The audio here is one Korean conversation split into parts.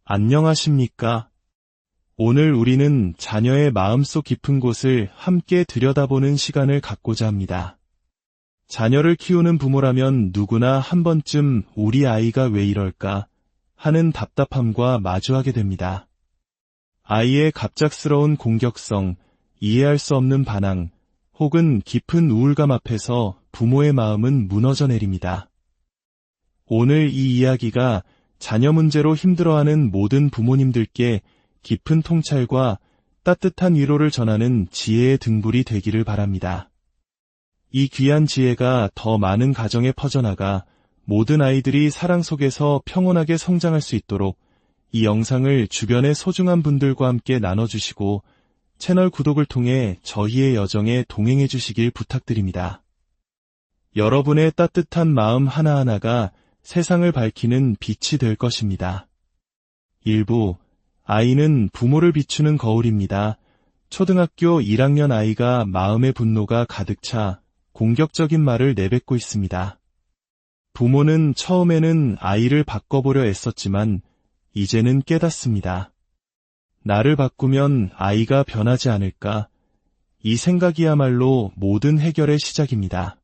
안녕하십니까? 오늘 우리는 자녀의 마음속 깊은 곳을 함께 들여다보는 시간을 갖고자 합니다. 자녀를 키우는 부모라면 누구나 한 번쯤 우리 아이가 왜 이럴까 하는 답답함과 마주하게 됩니다. 아이의 갑작스러운 공격성, 이해할 수 없는 반항, 혹은 깊은 우울감 앞에서 부모의 마음은 무너져 내립니다. 오늘 이 이야기가 자녀 문제로 힘들어하는 모든 부모님들께 깊은 통찰과 따뜻한 위로를 전하는 지혜의 등불이 되기를 바랍니다. 이 귀한 지혜가 더 많은 가정에 퍼져나가 모든 아이들이 사랑 속에서 평온하게 성장할 수 있도록 이 영상을 주변의 소중한 분들과 함께 나눠주시고 채널 구독을 통해 저희의 여정에 동행해 주시길 부탁드립니다. 여러분의 따뜻한 마음 하나하나가 세상을 밝히는 빛이 될 것입니다. 1부, 아이는 부모를 비추는 거울입니다. 초등학교 1학년 아이가 마음의 분노가 가득 차 공격적인 말을 내뱉고 있습니다. 부모는 처음에는 아이를 바꿔보려 애썼지만 이제는 깨닫습니다. 나를 바꾸면 아이가 변하지 않을까? 이 생각이야말로 모든 해결의 시작입니다.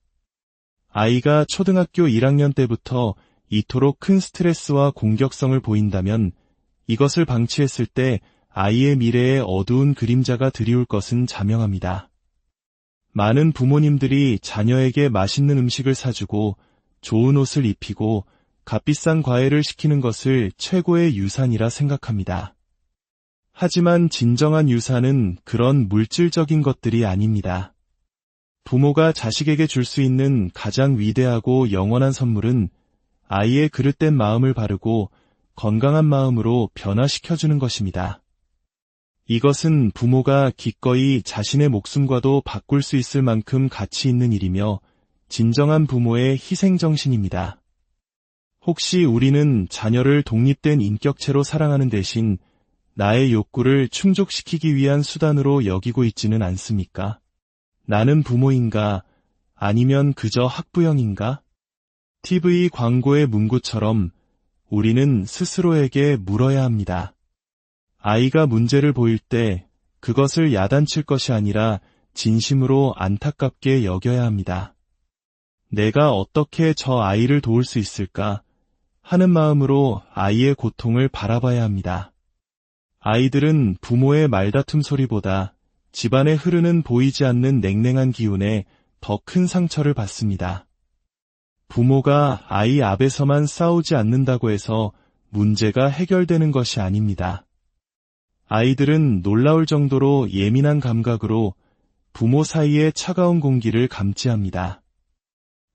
아이가 초등학교 1학년 때부터 이토록 큰 스트레스와 공격성을 보인다면 이것을 방치했을 때 아이의 미래에 어두운 그림자가 드리울 것은 자명합니다. 많은 부모님들이 자녀에게 맛있는 음식을 사주고 좋은 옷을 입히고 값비싼 과외를 시키는 것을 최고의 유산이라 생각합니다. 하지만 진정한 유산은 그런 물질적인 것들이 아닙니다. 부모가 자식에게 줄 수 있는 가장 위대하고 영원한 선물은 아이의 그릇된 마음을 바르고 건강한 마음으로 변화시켜주는 것입니다. 이것은 부모가 기꺼이 자신의 목숨과도 바꿀 수 있을 만큼 가치 있는 일이며 진정한 부모의 희생정신입니다. 혹시 우리는 자녀를 독립된 인격체로 사랑하는 대신 나의 욕구를 충족시키기 위한 수단으로 여기고 있지는 않습니까? 나는 부모인가? 아니면 그저 학부형인가? TV 광고의 문구처럼 우리는 스스로에게 물어야 합니다. 아이가 문제를 보일 때 그것을 야단칠 것이 아니라 진심으로 안타깝게 여겨야 합니다. 내가 어떻게 저 아이를 도울 수 있을까 하는 마음으로 아이의 고통을 바라봐야 합니다. 아이들은 부모의 말다툼 소리보다 집안에 흐르는 보이지 않는 냉랭한 기운에 더 큰 상처를 받습니다. 부모가 아이 앞에서만 싸우지 않는다고 해서 문제가 해결되는 것이 아닙니다. 아이들은 놀라울 정도로 예민한 감각으로 부모 사이의 차가운 공기를 감지합니다.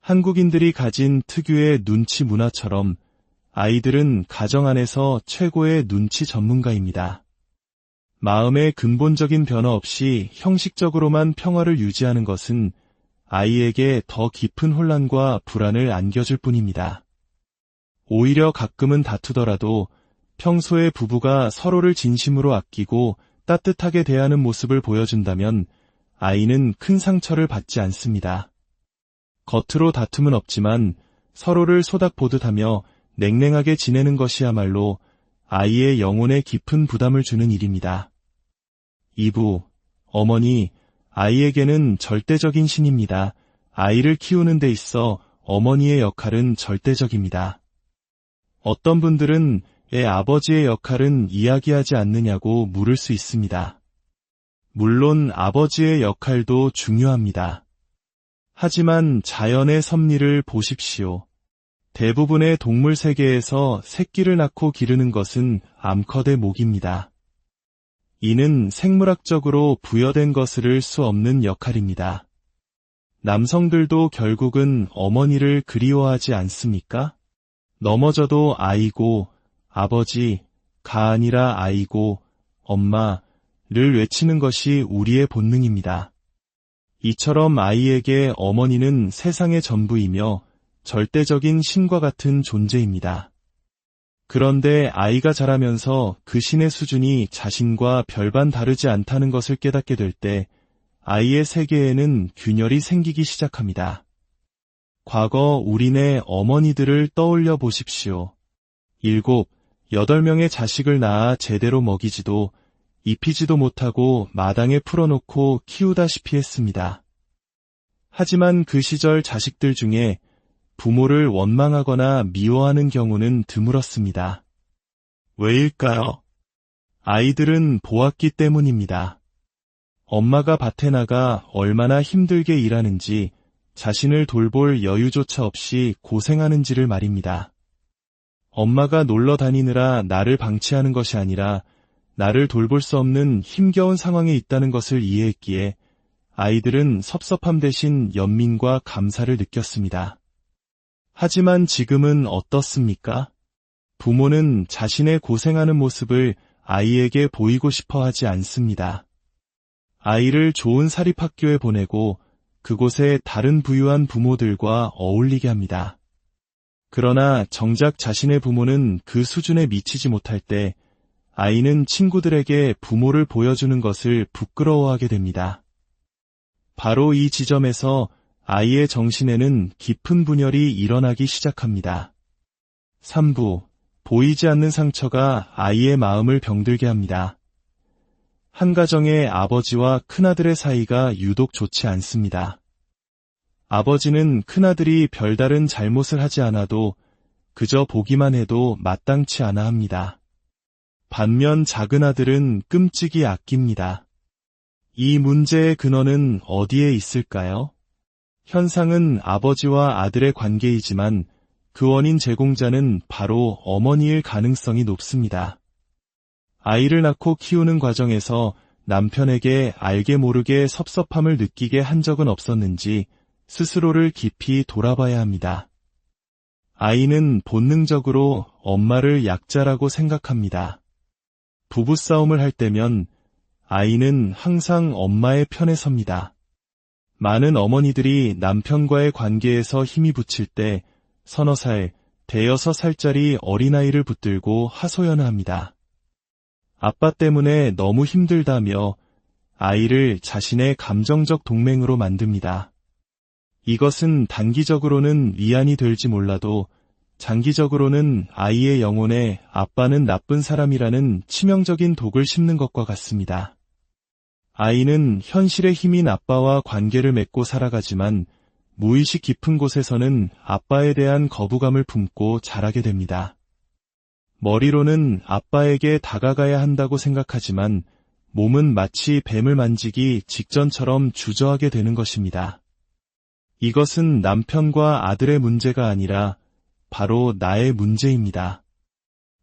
한국인들이 가진 특유의 눈치 문화처럼 아이들은 가정 안에서 최고의 눈치 전문가입니다. 마음의 근본적인 변화 없이 형식적으로만 평화를 유지하는 것은 아이에게 더 깊은 혼란과 불안을 안겨줄 뿐입니다. 오히려 가끔은 다투더라도 평소에 부부가 서로를 진심으로 아끼고 따뜻하게 대하는 모습을 보여준다면 아이는 큰 상처를 받지 않습니다. 겉으로 다툼은 없지만 서로를 소닥보듯하며 냉랭하게 지내는 것이야말로 아이의 영혼에 깊은 부담을 주는 일입니다. 2부, 어머니, 아이에게는 절대적인 신입니다. 아이를 키우는 데 있어 어머니의 역할은 절대적입니다. 어떤 분들은 애 아버지의 역할은 이야기하지 않느냐고 물을 수 있습니다. 물론 아버지의 역할도 중요합니다. 하지만 자연의 섭리를 보십시오. 대부분의 동물 세계에서 새끼를 낳고 기르는 것은 암컷의 목입니다. 이는 생물학적으로 부여된 것을 수 없는 역할입니다. 남성들도 결국은 어머니를 그리워하지 않습니까? 넘어져도 아이고, 아버지, 가 아니라 아이고, 엄마를 외치는 것이 우리의 본능입니다. 이처럼 아이에게 어머니는 세상의 전부이며 절대적인 신과 같은 존재입니다. 그런데 아이가 자라면서 그 신의 수준이 자신과 별반 다르지 않다는 것을 깨닫게 될 때 아이의 세계에는 균열이 생기기 시작합니다. 과거 우리네 어머니들을 떠올려 보십시오. 7, 8명의 자식을 낳아 제대로 먹이지도 입히지도 못하고 마당에 풀어놓고 키우다시피 했습니다. 하지만 그 시절 자식들 중에 부모를 원망하거나 미워하는 경우는 드물었습니다. 왜일까요? 아이들은 보았기 때문입니다. 엄마가 밭에 나가 얼마나 힘들게 일하는지, 자신을 돌볼 여유조차 없이 고생하는지를 말입니다. 엄마가 놀러 다니느라 나를 방치하는 것이 아니라 나를 돌볼 수 없는 힘겨운 상황에 있다는 것을 이해했기에 아이들은 섭섭함 대신 연민과 감사를 느꼈습니다. 하지만 지금은 어떻습니까? 부모는 자신의 고생하는 모습을 아이에게 보이고 싶어 하지 않습니다. 아이를 좋은 사립학교에 보내고 그곳에 다른 부유한 부모들과 어울리게 합니다. 그러나 정작 자신의 부모는 그 수준에 미치지 못할 때 아이는 친구들에게 부모를 보여주는 것을 부끄러워하게 됩니다. 바로 이 지점에서 아이의 정신에는 깊은 분열이 일어나기 시작합니다. 3부, 보이지 않는 상처가 아이의 마음을 병들게 합니다. 한 가정의 아버지와 큰아들의 사이가 유독 좋지 않습니다. 아버지는 큰아들이 별다른 잘못을 하지 않아도 그저 보기만 해도 마땅치 않아 합니다. 반면 작은 아들은 끔찍이 아낍니다. 이 문제의 근원은 어디에 있을까요? 현상은 아버지와 아들의 관계이지만 그 원인 제공자는 바로 어머니일 가능성이 높습니다. 아이를 낳고 키우는 과정에서 남편에게 알게 모르게 섭섭함을 느끼게 한 적은 없었는지 스스로를 깊이 돌아봐야 합니다. 아이는 본능적으로 엄마를 약자라고 생각합니다. 부부싸움을 할 때면 아이는 항상 엄마의 편에 섭니다. 많은 어머니들이 남편과의 관계에서 힘이 붙일 때 서너 살, 대여섯 살짜리 어린아이를 붙들고 하소연합니다. 아빠 때문에 너무 힘들다며 아이를 자신의 감정적 동맹으로 만듭니다. 이것은 단기적으로는 위안이 될지 몰라도 장기적으로는 아이의 영혼에 아빠는 나쁜 사람이라는 치명적인 독을 심는 것과 같습니다. 아이는 현실의 힘인 아빠와 관계를 맺고 살아가지만 무의식 깊은 곳에서는 아빠에 대한 거부감을 품고 자라게 됩니다. 머리로는 아빠에게 다가가야 한다고 생각하지만 몸은 마치 뱀을 만지기 직전처럼 주저하게 되는 것입니다. 이것은 남편과 아들의 문제가 아니라 바로 나의 문제입니다.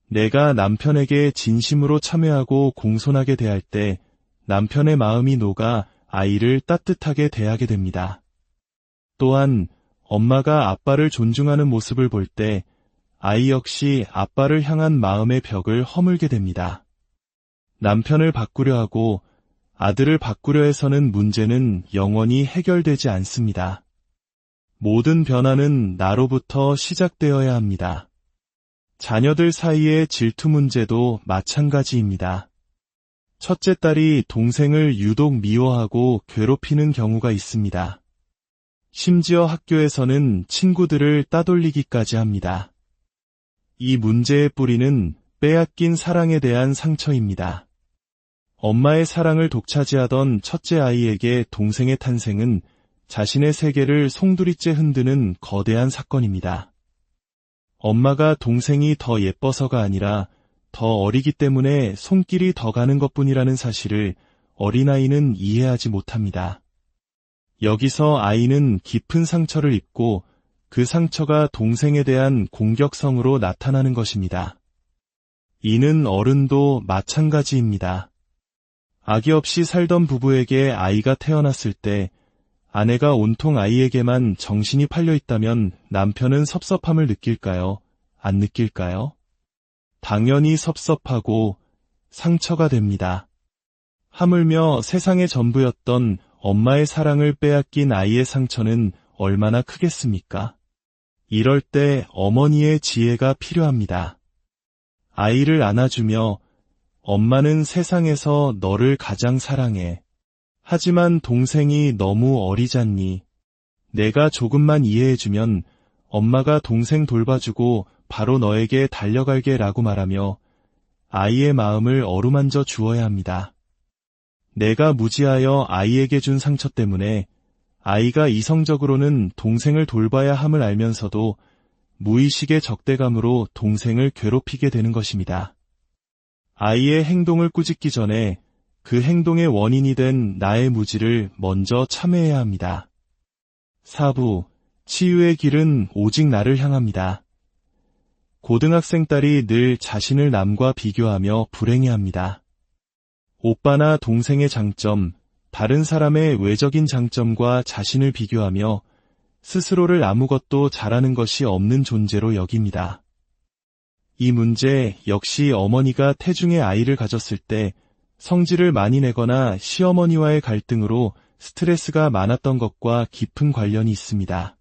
내가 남편에게 진심으로 참여하고 공손하게 대할 때 남편의 마음이 녹아 아이를 따뜻하게 대하게 됩니다. 또한 엄마가 아빠를 존중하는 모습을 볼 때 아이 역시 아빠를 향한 마음의 벽을 허물게 됩니다. 남편을 바꾸려 하고 아들을 바꾸려 해서는 문제는 영원히 해결되지 않습니다. 모든 변화는 나로부터 시작되어야 합니다. 자녀들 사이의 질투 문제도 마찬가지입니다. 첫째 딸이 동생을 유독 미워하고 괴롭히는 경우가 있습니다. 심지어 학교에서는 친구들을 따돌리기까지 합니다. 이 문제의 뿌리는 빼앗긴 사랑에 대한 상처입니다. 엄마의 사랑을 독차지하던 첫째 아이에게 동생의 탄생은 자신의 세계를 송두리째 흔드는 거대한 사건입니다. 엄마가 동생이 더 예뻐서가 아니라 더 어리기 때문에 손길이 더 가는 것뿐이라는 사실을 어린아이는 이해하지 못합니다. 여기서 아이는 깊은 상처를 입고 그 상처가 동생에 대한 공격성으로 나타나는 것입니다. 이는 어른도 마찬가지입니다. 아기 없이 살던 부부에게 아이가 태어났을 때 아내가 온통 아이에게만 정신이 팔려 있다면 남편은 섭섭함을 느낄까요? 안 느낄까요? 당연히 섭섭하고 상처가 됩니다. 하물며 세상의 전부였던 엄마의 사랑을 빼앗긴 아이의 상처는 얼마나 크겠습니까? 이럴 때 어머니의 지혜가 필요합니다. 아이를 안아주며 엄마는 세상에서 너를 가장 사랑해. 하지만 동생이 너무 어리잖니. 내가 조금만 이해해주면 엄마가 동생 돌봐주고 바로 너에게 달려갈게 라고 말하며 아이의 마음을 어루만져 주어야 합니다. 내가 무지하여 아이에게 준 상처 때문에 아이가 이성적으로는 동생을 돌봐야 함을 알면서도 무의식의 적대감으로 동생을 괴롭히게 되는 것입니다. 아이의 행동을 꾸짖기 전에 그 행동의 원인이 된 나의 무지를 먼저 참회해야 합니다. 4부, 치유의 길은 오직 나를 향합니다. 고등학생 딸이 늘 자신을 남과 비교하며 불행해합니다. 오빠나 동생의 장점, 다른 사람의 외적인 장점과 자신을 비교하며 스스로를 아무것도 잘하는 것이 없는 존재로 여깁니다. 이 문제 역시 어머니가 태중의 아이를 가졌을 때 성질을 많이 내거나 시어머니와의 갈등으로 스트레스가 많았던 것과 깊은 관련이 있습니다.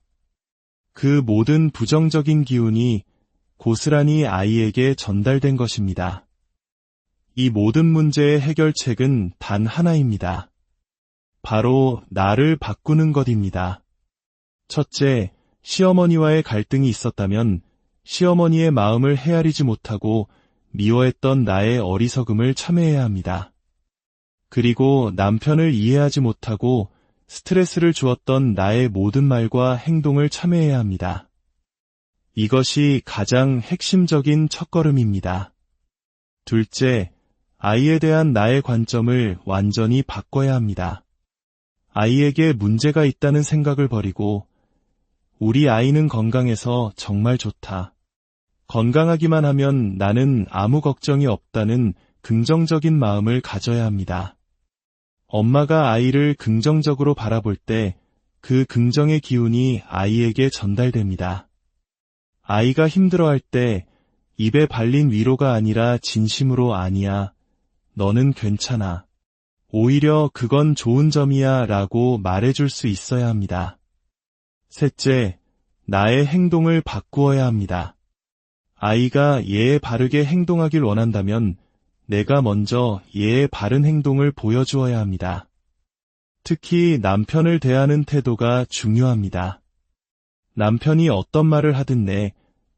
그 모든 부정적인 기운이 고스란히 아이에게 전달된 것입니다. 이 모든 문제의 해결책은 단 하나입니다. 바로 나를 바꾸는 것입니다. 첫째, 시어머니와의 갈등이 있었다면 시어머니의 마음을 헤아리지 못하고 미워했던 나의 어리석음을 참회해야 합니다. 그리고 남편을 이해하지 못하고 스트레스를 주었던 나의 모든 말과 행동을 참회해야 합니다. 이것이 가장 핵심적인 첫걸음입니다. 둘째, 아이에 대한 나의 관점을 완전히 바꿔야 합니다. 아이에게 문제가 있다는 생각을 버리고 우리 아이는 건강해서 정말 좋다. 건강하기만 하면 나는 아무 걱정이 없다는 긍정적인 마음을 가져야 합니다. 엄마가 아이를 긍정적으로 바라볼 때 그 긍정의 기운이 아이에게 전달됩니다. 아이가 힘들어할 때 입에 발린 위로가 아니라 진심으로 아니야, 너는 괜찮아. 오히려 그건 좋은 점이야 라고 말해줄 수 있어야 합니다. 셋째, 나의 행동을 바꾸어야 합니다. 아이가 얘의 바르게 행동하길 원한다면 내가 먼저 얘의 바른 행동을 보여주어야 합니다. 특히 남편을 대하는 태도가 중요합니다. 남편이 어떤 말을 하든 네,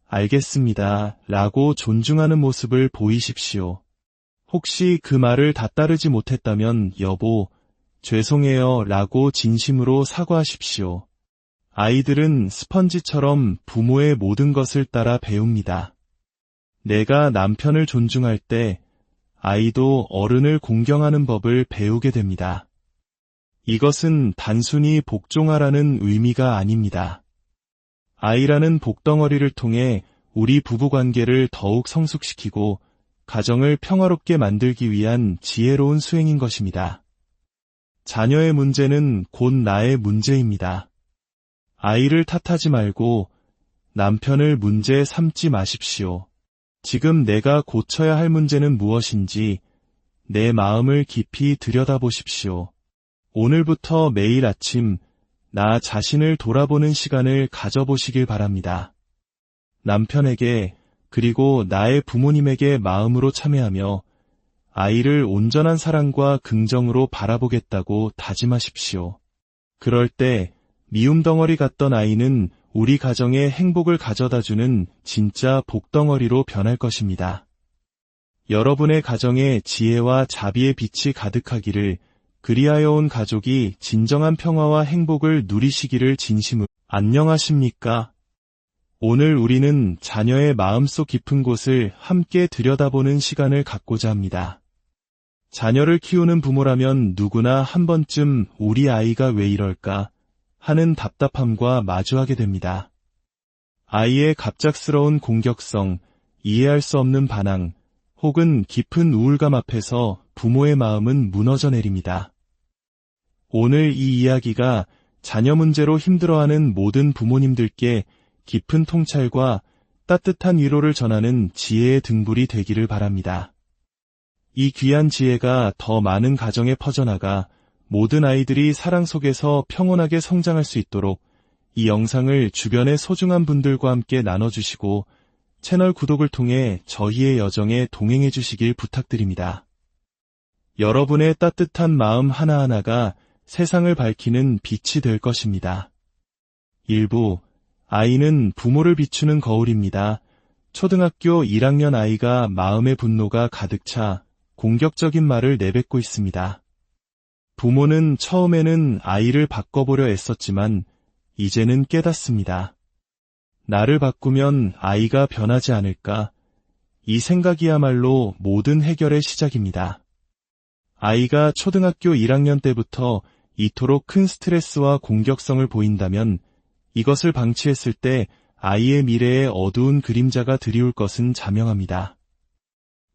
알겠습니다 라고 존중하는 모습을 보이십시오. 혹시 그 말을 다 따르지 못했다면 여보, 죄송해요 라고 진심으로 사과하십시오. 아이들은 스펀지처럼 부모의 모든 것을 따라 배웁니다. 내가 남편을 존중할 때 아이도 어른을 공경하는 법을 배우게 됩니다. 이것은 단순히 복종하라는 의미가 아닙니다. 아이라는 복덩어리를 통해 우리 부부관계를 더욱 성숙시키고 가정을 평화롭게 만들기 위한 지혜로운 수행인 것입니다. 자녀의 문제는 곧 나의 문제입니다. 아이를 탓하지 말고 남편을 문제 삼지 마십시오. 지금 내가 고쳐야 할 문제는 무엇인지 내 마음을 깊이 들여다보십시오. 오늘부터 매일 아침 나 자신을 돌아보는 시간을 가져보시길 바랍니다. 남편에게 그리고 나의 부모님에게 마음으로 참회하며 아이를 온전한 사랑과 긍정으로 바라보겠다고 다짐하십시오. 그럴 때 미움 덩어리 같던 아이는 우리 가정에 행복을 가져다주는 진짜 복덩어리로 변할 것입니다. 여러분의 가정에 지혜와 자비의 빛이 가득하기를, 그리하여 온 가족이 진정한 평화와 행복을 누리시기를 진심으로. 안녕하십니까? 오늘 우리는 자녀의 마음속 깊은 곳을 함께 들여다보는 시간을 갖고자 합니다. 자녀를 키우는 부모라면 누구나 한 번쯤 우리 아이가 왜 이럴까 하는 답답함과 마주하게 됩니다. 아이의 갑작스러운 공격성, 이해할 수 없는 반항, 혹은 깊은 우울감 앞에서 부모의 마음은 무너져 내립니다. 오늘 이 이야기가 자녀 문제로 힘들어하는 모든 부모님들께 깊은 통찰과 따뜻한 위로를 전하는 지혜의 등불이 되기를 바랍니다. 이 귀한 지혜가 더 많은 가정에 퍼져나가 모든 아이들이 사랑 속에서 평온하게 성장할 수 있도록 이 영상을 주변의 소중한 분들과 함께 나눠주시고 채널 구독을 통해 저희의 여정에 동행해 주시길 부탁드립니다. 여러분의 따뜻한 마음 하나하나가 세상을 밝히는 빛이 될 것입니다. 일부 아이는 부모를 비추는 거울입니다. 초등학교 1학년 아이가 마음의 분노가 가득 차 공격적인 말을 내뱉고 있습니다. 부모는 처음에는 아이를 바꿔보려 애썼지만 이제는 깨닫습니다. 나를 바꾸면 아이가 변하지 않을까? 이 생각이야말로 모든 해결의 시작입니다. 아이가 초등학교 1학년 때부터 이토록 큰 스트레스와 공격성을 보인다면 이것을 방치했을 때 아이의 미래에 어두운 그림자가 드리울 것은 자명합니다.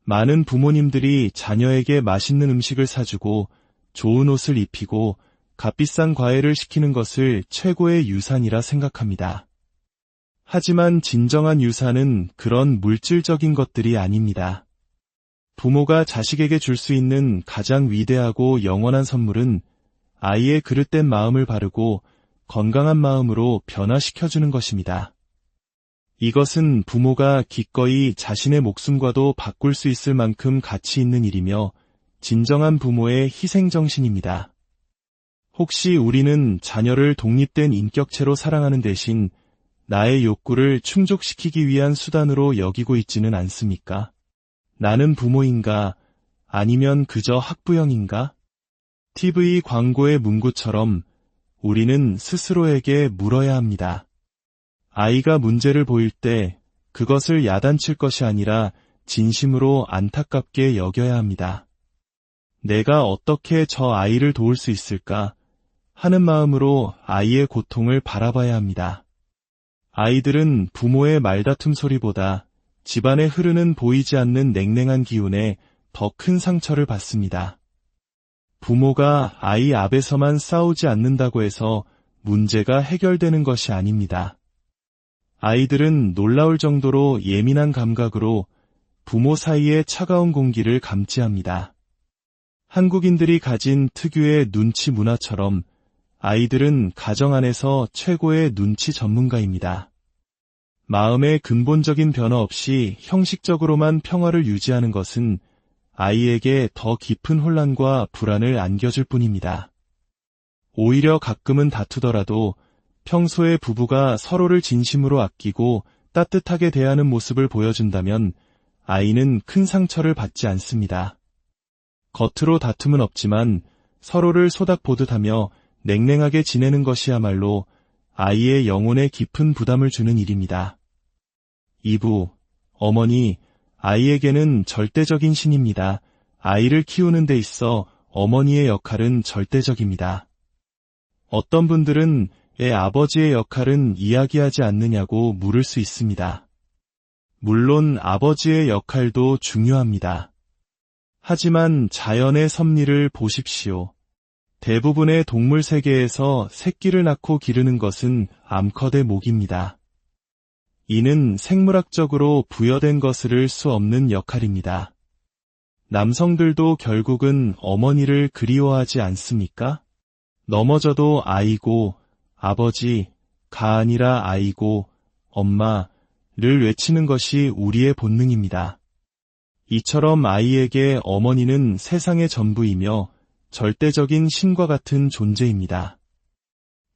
많은 부모님들이 자녀에게 맛있는 음식을 사주고 좋은 옷을 입히고 값비싼 과외를 시키는 것을 최고의 유산이라 생각합니다. 하지만 진정한 유산은 그런 물질적인 것들이 아닙니다. 부모가 자식에게 줄 수 있는 가장 위대하고 영원한 선물은 아이의 그릇된 마음을 바르고 건강한 마음으로 변화시켜주는 것입니다. 이것은 부모가 기꺼이 자신의 목숨과도 바꿀 수 있을 만큼 가치 있는 일이며 진정한 부모의 희생정신입니다. 혹시 우리는 자녀를 독립된 인격체로 사랑하는 대신 나의 욕구를 충족시키기 위한 수단으로 여기고 있지는 않습니까? 나는 부모인가? 아니면 그저 학부형인가? TV 광고의 문구처럼 우리는 스스로에게 물어야 합니다. 아이가 문제를 보일 때 그것을 야단칠 것이 아니라 진심으로 안타깝게 여겨야 합니다. 내가 어떻게 저 아이를 도울 수 있을까 하는 마음으로 아이의 고통을 바라봐야 합니다. 아이들은 부모의 말다툼 소리보다 집안에 흐르는 보이지 않는 냉랭한 기운에 더 큰 상처를 받습니다. 부모가 아이 앞에서만 싸우지 않는다고 해서 문제가 해결되는 것이 아닙니다. 아이들은 놀라울 정도로 예민한 감각으로 부모 사이의 차가운 공기를 감지합니다. 한국인들이 가진 특유의 눈치 문화처럼 아이들은 가정 안에서 최고의 눈치 전문가입니다. 마음의 근본적인 변화 없이 형식적으로만 평화를 유지하는 것은 아이에게 더 깊은 혼란과 불안을 안겨줄 뿐입니다. 오히려 가끔은 다투더라도 평소에 부부가 서로를 진심으로 아끼고 따뜻하게 대하는 모습을 보여준다면 아이는 큰 상처를 받지 않습니다. 겉으로 다툼은 없지만 서로를 소닥보듯하며 냉랭하게 지내는 것이야말로 아이의 영혼에 깊은 부담을 주는 일입니다. 이부, 어머니, 아이에게는 절대적인 신입니다. 아이를 키우는 데 있어 어머니의 역할은 절대적입니다. 어떤 분들은 애 아버지의 역할은 이야기하지 않느냐고 물을 수 있습니다. 물론 아버지의 역할도 중요합니다. 하지만 자연의 섭리를 보십시오. 대부분의 동물 세계에서 새끼를 낳고 기르는 것은 암컷의 목입니다. 이는 생물학적으로 부여된 것을 수 없는 역할입니다. 남성들도 결국은 어머니를 그리워하지 않습니까? 넘어져도 아이고, 아버지, 가 아니라 아이고, 엄마를 외치는 것이 우리의 본능입니다. 이처럼 아이에게 어머니는 세상의 전부이며 절대적인 신과 같은 존재입니다.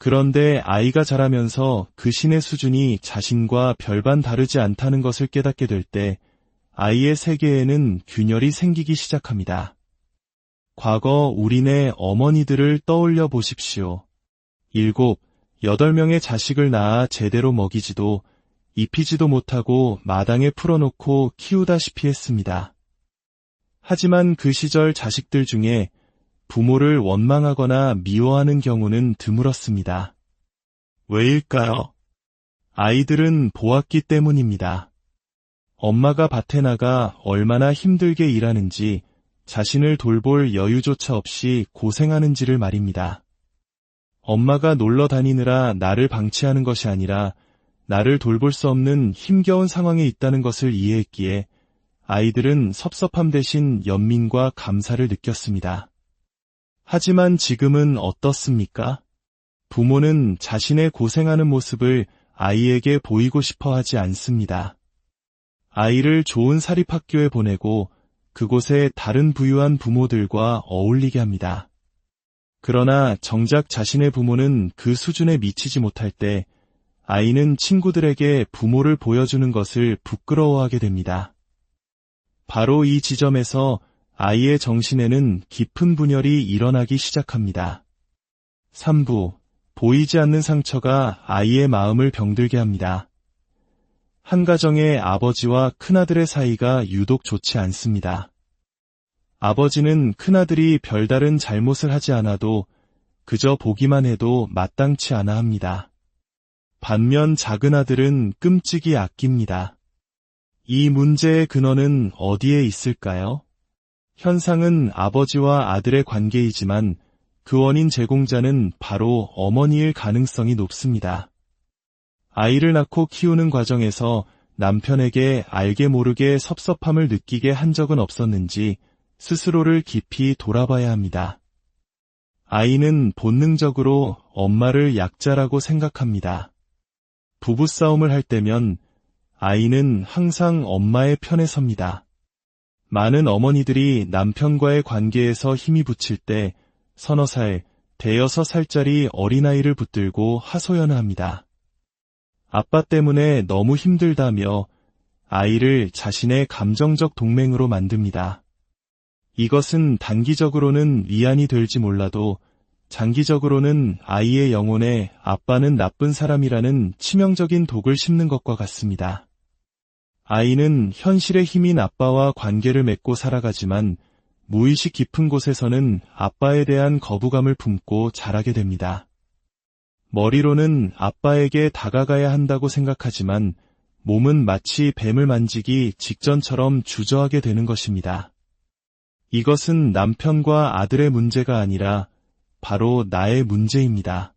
그런데 아이가 자라면서 그 신의 수준이 자신과 별반 다르지 않다는 것을 깨닫게 될 때 아이의 세계에는 균열이 생기기 시작합니다. 과거 우리네 어머니들을 떠올려 보십시오. 7, 8명의 자식을 낳아 제대로 먹이지도 입히지도 못하고 마당에 풀어놓고 키우다시피 했습니다. 하지만 그 시절 자식들 중에 부모를 원망하거나 미워하는 경우는 드물었습니다. 왜일까요? 아이들은 보았기 때문입니다. 엄마가 밭에 나가 얼마나 힘들게 일하는지, 자신을 돌볼 여유조차 없이 고생하는지를 말입니다. 엄마가 놀러 다니느라 나를 방치하는 것이 아니라 나를 돌볼 수 없는 힘겨운 상황에 있다는 것을 이해했기에 아이들은 섭섭함 대신 연민과 감사를 느꼈습니다. 하지만 지금은 어떻습니까? 부모는 자신의 고생하는 모습을 아이에게 보이고 싶어 하지 않습니다. 아이를 좋은 사립학교에 보내고 그곳에 다른 부유한 부모들과 어울리게 합니다. 그러나 정작 자신의 부모는 그 수준에 미치지 못할 때 아이는 친구들에게 부모를 보여주는 것을 부끄러워하게 됩니다. 바로 이 지점에서 아이의 정신에는 깊은 분열이 일어나기 시작합니다. 3부. 보이지 않는 상처가 아이의 마음을 병들게 합니다. 한 가정의 아버지와 큰아들의 사이가 유독 좋지 않습니다. 아버지는 큰아들이 별다른 잘못을 하지 않아도 그저 보기만 해도 마땅치 않아 합니다. 반면 작은 아들은 끔찍이 아낍니다. 이 문제의 근원은 어디에 있을까요? 현상은 아버지와 아들의 관계이지만 그 원인 제공자는 바로 어머니일 가능성이 높습니다. 아이를 낳고 키우는 과정에서 남편에게 알게 모르게 섭섭함을 느끼게 한 적은 없었는지 스스로를 깊이 돌아봐야 합니다. 아이는 본능적으로 엄마를 약자라고 생각합니다. 부부싸움을 할 때면 아이는 항상 엄마의 편에 섭니다. 많은 어머니들이 남편과의 관계에서 힘이 붙일 때 서너 살, 대여섯 살짜리 어린아이를 붙들고 하소연합니다. 아빠 때문에 너무 힘들다며 아이를 자신의 감정적 동맹으로 만듭니다. 이것은 단기적으로는 위안이 될지 몰라도 장기적으로는 아이의 영혼에 아빠는 나쁜 사람이라는 치명적인 독을 심는 것과 같습니다. 아이는 현실의 힘인 아빠와 관계를 맺고 살아가지만 무의식 깊은 곳에서는 아빠에 대한 거부감을 품고 자라게 됩니다. 머리로는 아빠에게 다가가야 한다고 생각하지만 몸은 마치 뱀을 만지기 직전처럼 주저하게 되는 것입니다. 이것은 남편과 아들의 문제가 아니라 바로 나의 문제입니다.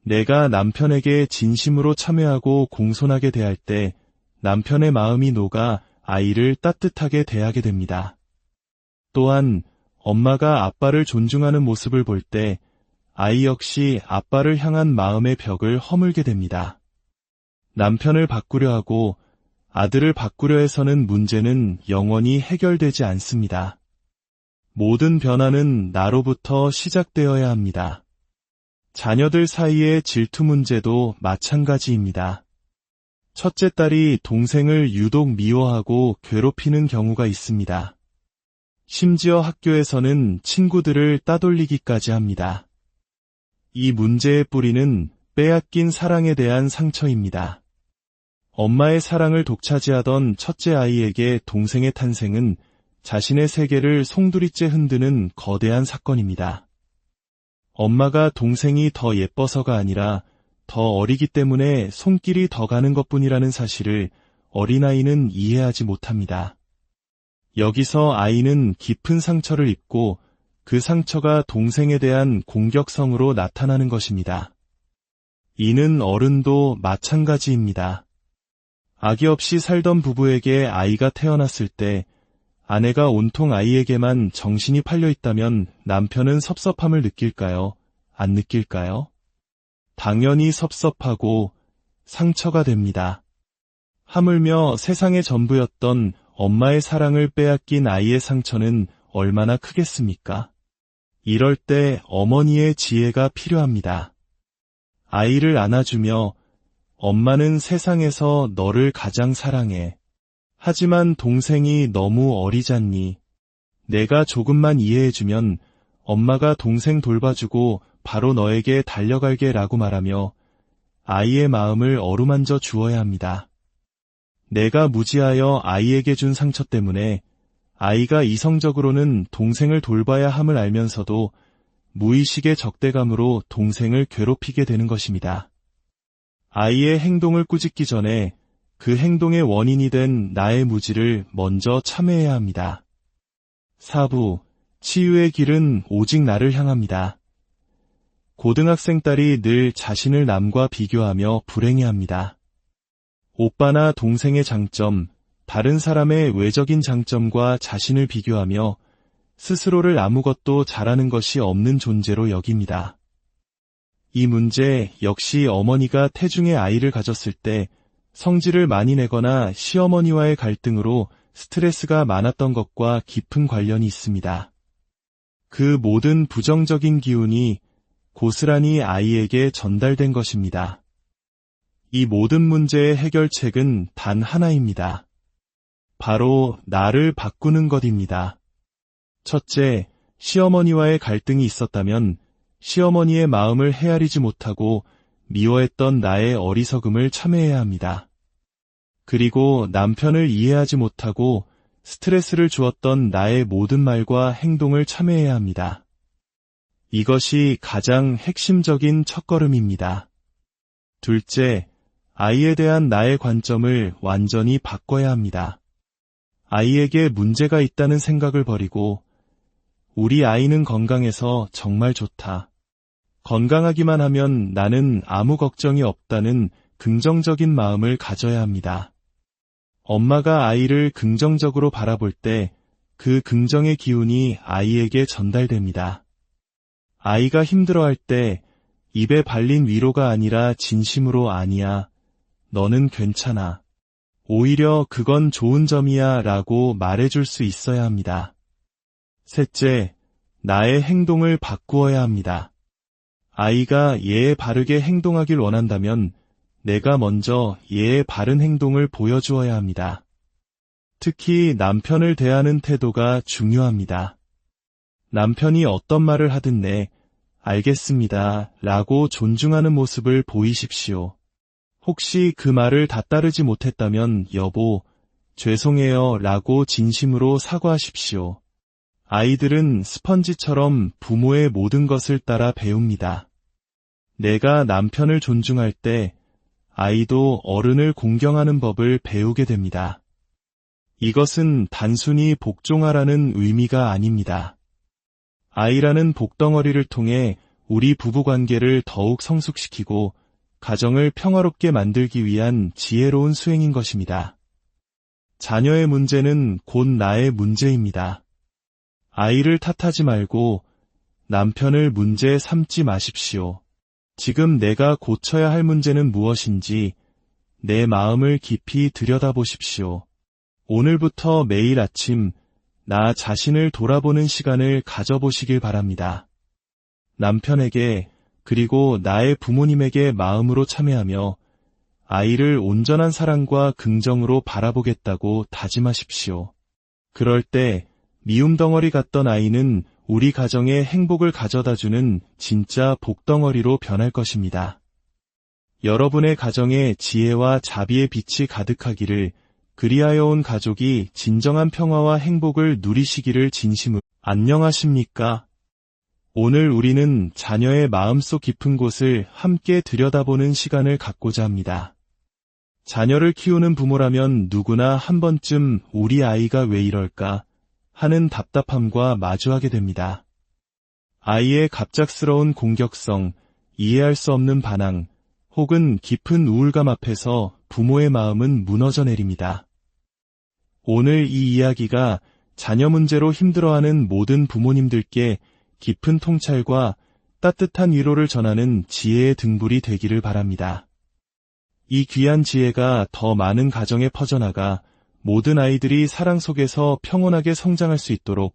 내가 남편에게 진심으로 참여하고 공손하게 대할 때 남편의 마음이 녹아 아이를 따뜻하게 대하게 됩니다. 또한 엄마가 아빠를 존중하는 모습을 볼 때 아이 역시 아빠를 향한 마음의 벽을 허물게 됩니다. 남편을 바꾸려 하고 아들을 바꾸려 해서는 문제는 영원히 해결되지 않습니다. 모든 변화는 나로부터 시작되어야 합니다. 자녀들 사이의 질투 문제도 마찬가지입니다. 첫째 딸이 동생을 유독 미워하고 괴롭히는 경우가 있습니다. 심지어 학교에서는 친구들을 따돌리기까지 합니다. 이 문제의 뿌리는 빼앗긴 사랑에 대한 상처입니다. 엄마의 사랑을 독차지하던 첫째 아이에게 동생의 탄생은 자신의 세계를 송두리째 흔드는 거대한 사건입니다. 엄마가 동생이 더 예뻐서가 아니라 더 어리기 때문에 손길이 더 가는 것뿐이라는 사실을 어린아이는 이해하지 못합니다. 여기서 아이는 깊은 상처를 입고 그 상처가 동생에 대한 공격성으로 나타나는 것입니다. 이는 어른도 마찬가지입니다. 아기 없이 살던 부부에게 아이가 태어났을 때 아내가 온통 아이에게만 정신이 팔려 있다면 남편은 섭섭함을 느낄까요? 안 느낄까요? 당연히 섭섭하고 상처가 됩니다. 하물며 세상의 전부였던 엄마의 사랑을 빼앗긴 아이의 상처는 얼마나 크겠습니까? 이럴 때 어머니의 지혜가 필요합니다. 아이를 안아주며 엄마는 세상에서 너를 가장 사랑해. 하지만 동생이 너무 어리잖니. 내가 조금만 이해해주면 엄마가 동생 돌봐주고 바로 너에게 달려갈게 라고 말하며 아이의 마음을 어루만져 주어야 합니다. 내가 무지하여 아이에게 준 상처 때문에 아이가 이성적으로는 동생을 돌봐야 함을 알면서도 무의식의 적대감으로 동생을 괴롭히게 되는 것입니다. 아이의 행동을 꾸짖기 전에 그 행동의 원인이 된 나의 무지를 먼저 참회해야 합니다. 4부, 치유의 길은 오직 나를 향합니다. 고등학생 딸이 늘 자신을 남과 비교하며 불행해합니다. 오빠나 동생의 장점, 다른 사람의 외적인 장점과 자신을 비교하며 스스로를 아무것도 잘하는 것이 없는 존재로 여깁니다. 이 문제 역시 어머니가 태중의 아이를 가졌을 때 성질을 많이 내거나 시어머니와의 갈등으로 스트레스가 많았던 것과 깊은 관련이 있습니다. 그 모든 부정적인 기운이 고스란히 아이에게 전달된 것입니다. 이 모든 문제의 해결책은 단 하나입니다. 바로 나를 바꾸는 것입니다. 첫째, 시어머니와의 갈등이 있었다면 시어머니의 마음을 헤아리지 못하고 미워했던 나의 어리석음을 참회해야 합니다. 그리고 남편을 이해하지 못하고 스트레스를 주었던 나의 모든 말과 행동을 참회해야 합니다. 이것이 가장 핵심적인 첫걸음입니다. 둘째, 아이에 대한 나의 관점을 완전히 바꿔야 합니다. 아이에게 문제가 있다는 생각을 버리고 우리 아이는 건강해서 정말 좋다. 건강하기만 하면 나는 아무 걱정이 없다는 긍정적인 마음을 가져야 합니다. 엄마가 아이를 긍정적으로 바라볼 때 그 긍정의 기운이 아이에게 전달됩니다. 아이가 힘들어할 때 입에 발린 위로가 아니라 진심으로 아니야, 너는 괜찮아. 오히려 그건 좋은 점이야 라고 말해줄 수 있어야 합니다. 셋째, 나의 행동을 바꾸어야 합니다. 아이가 얘에 바르게 행동하길 원한다면 내가 먼저 얘의 바른 행동을 보여주어야 합니다. 특히 남편을 대하는 태도가 중요합니다. 남편이 어떤 말을 하든 네, 알겠습니다 라고 존중하는 모습을 보이십시오. 혹시 그 말을 다 따르지 못했다면 여보, 죄송해요 라고 진심으로 사과하십시오. 아이들은 스펀지처럼 부모의 모든 것을 따라 배웁니다. 내가 남편을 존중할 때 아이도 어른을 공경하는 법을 배우게 됩니다. 이것은 단순히 복종하라는 의미가 아닙니다. 아이라는 복덩어리를 통해 우리 부부관계를 더욱 성숙시키고 가정을 평화롭게 만들기 위한 지혜로운 수행인 것입니다. 자녀의 문제는 곧 나의 문제입니다. 아이를 탓하지 말고 남편을 문제 삼지 마십시오. 지금 내가 고쳐야 할 문제는 무엇인지 내 마음을 깊이 들여다보십시오. 오늘부터 매일 아침 나 자신을 돌아보는 시간을 가져보시길 바랍니다. 남편에게 그리고 나의 부모님에게 마음으로 참회하며 아이를 온전한 사랑과 긍정으로 바라보겠다고 다짐하십시오. 그럴 때 미움 덩어리 같던 아이는 우리 가정에 행복을 가져다주는 진짜 복덩어리로 변할 것입니다. 여러분의 가정에 지혜와 자비의 빛이 가득하기를, 그리하여 온 가족이 진정한 평화와 행복을 누리시기를 진심으로. 안녕하십니까? 오늘 우리는 자녀의 마음속 깊은 곳을 함께 들여다보는 시간을 갖고자 합니다. 자녀를 키우는 부모라면 누구나 한 번쯤 우리 아이가 왜 이럴까 하는 답답함과 마주하게 됩니다. 아이의 갑작스러운 공격성, 이해할 수 없는 반항, 혹은 깊은 우울감 앞에서 부모의 마음은 무너져 내립니다. 오늘 이 이야기가 자녀 문제로 힘들어하는 모든 부모님들께 깊은 통찰과 따뜻한 위로를 전하는 지혜의 등불이 되기를 바랍니다. 이 귀한 지혜가 더 많은 가정에 퍼져나가 모든 아이들이 사랑 속에서 평온하게 성장할 수 있도록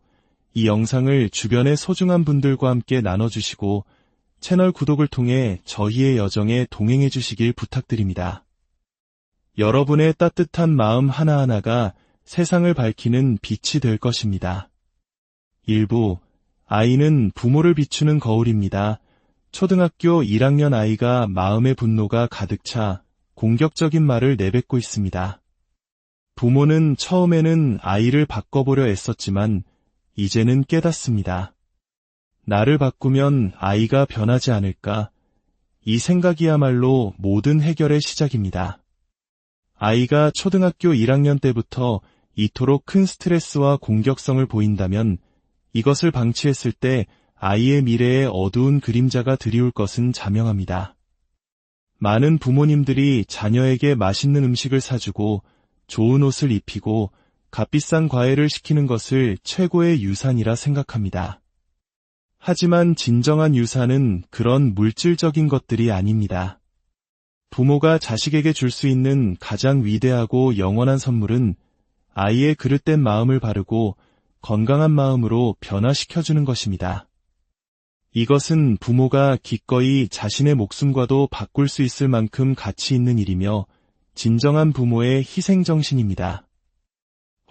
이 영상을 주변의 소중한 분들과 함께 나눠주시고 채널 구독을 통해 저희의 여정에 동행해 주시길 부탁드립니다. 여러분의 따뜻한 마음 하나하나가 세상을 밝히는 빛이 될 것입니다. 1부, 아이는 부모를 비추는 거울입니다. 초등학교 1학년 아이가 마음의 분노가 가득 차 공격적인 말을 내뱉고 있습니다. 부모는 처음에는 아이를 바꿔보려 애썼지만 이제는 깨닫습니다. 나를 바꾸면 아이가 변하지 않을까? 이 생각이야말로 모든 해결의 시작입니다. 아이가 초등학교 1학년 때부터 이토록 큰 스트레스와 공격성을 보인다면 이것을 방치했을 때 아이의 미래에 어두운 그림자가 드리울 것은 자명합니다. 많은 부모님들이 자녀에게 맛있는 음식을 사주고 좋은 옷을 입히고 값비싼 과외를 시키는 것을 최고의 유산이라 생각합니다. 하지만 진정한 유산은 그런 물질적인 것들이 아닙니다. 부모가 자식에게 줄 수 있는 가장 위대하고 영원한 선물은 아이의 그릇된 마음을 바르고 건강한 마음으로 변화시켜주는 것입니다. 이것은 부모가 기꺼이 자신의 목숨과도 바꿀 수 있을 만큼 가치 있는 일이며 진정한 부모의 희생정신입니다.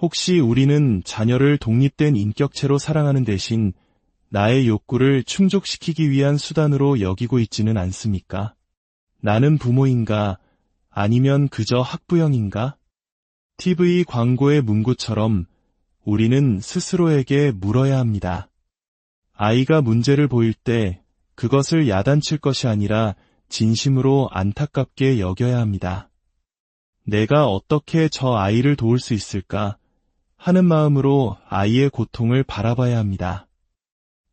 혹시 우리는 자녀를 독립된 인격체로 사랑하는 대신 나의 욕구를 충족시키기 위한 수단으로 여기고 있지는 않습니까? 나는 부모인가? 아니면 그저 학부형인가? TV 광고의 문구처럼 우리는 스스로에게 물어야 합니다. 아이가 문제를 보일 때 그것을 야단칠 것이 아니라 진심으로 안타깝게 여겨야 합니다. 내가 어떻게 저 아이를 도울 수 있을까 하는 마음으로 아이의 고통을 바라봐야 합니다.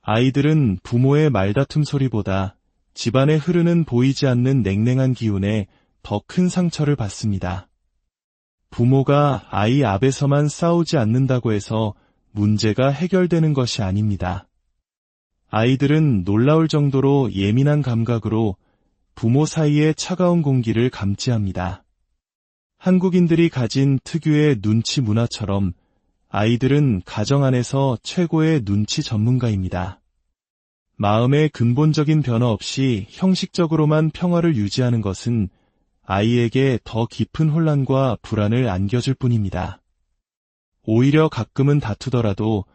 아이들은 부모의 말다툼 소리보다 집안에 흐르는 보이지 않는 냉랭한 기운에 더 큰 상처를 받습니다. 부모가 아이 앞에서만 싸우지 않는다고 해서 문제가 해결되는 것이 아닙니다. 아이들은 놀라울 정도로 예민한 감각으로 부모 사이의 차가운 공기를 감지합니다. 한국인들이 가진 특유의 눈치 문화처럼 아이들은 가정 안에서 최고의 눈치 전문가입니다. 마음의 근본적인 변화 없이 형식적으로만 평화를 유지하는 것은 아이에게 더 깊은 혼란과 불안을 안겨줄 뿐입니다. 오히려 가끔은 다투더라도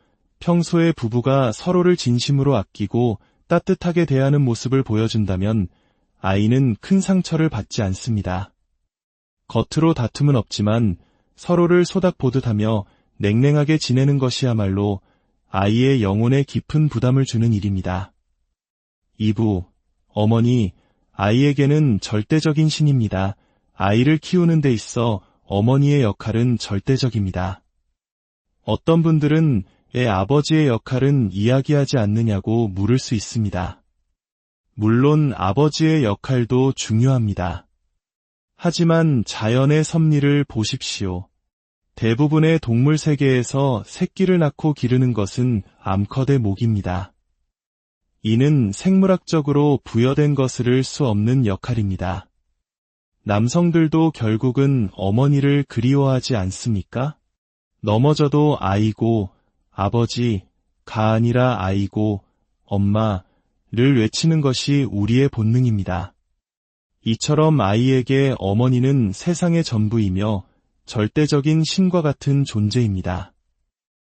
평소에 부부가 서로를 진심으로 아끼고 따뜻하게 대하는 모습을 보여준다면 아이는 큰 상처를 받지 않습니다. 겉으로 다툼은 없지만 서로를 소닥보듯 하며 냉랭하게 지내는 것이야말로 아이의 영혼에 깊은 부담을 주는 일입니다. 2부, 어머니, 아이에게는 절대적인 신입니다. 아이를 키우는 데 있어 어머니의 역할은 절대적입니다. 어떤 분들은 애 아버지의 역할은 이야기하지 않느냐고 물을 수 있습니다. 물론 아버지의 역할도 중요합니다. 하지만 자연의 섭리를 보십시오. 대부분의 동물 세계에서 새끼를 낳고 기르는 것은 암컷의 목입니다. 이는 생물학적으로 부여된 것을 수 없는 역할입니다. 남성들도 결국은 어머니를 그리워하지 않습니까? 넘어져도 아이고, 아버지, 가 아니라 아이고, 엄마를 외치는 것이 우리의 본능입니다. 이처럼 아이에게 어머니는 세상의 전부이며 절대적인 신과 같은 존재입니다.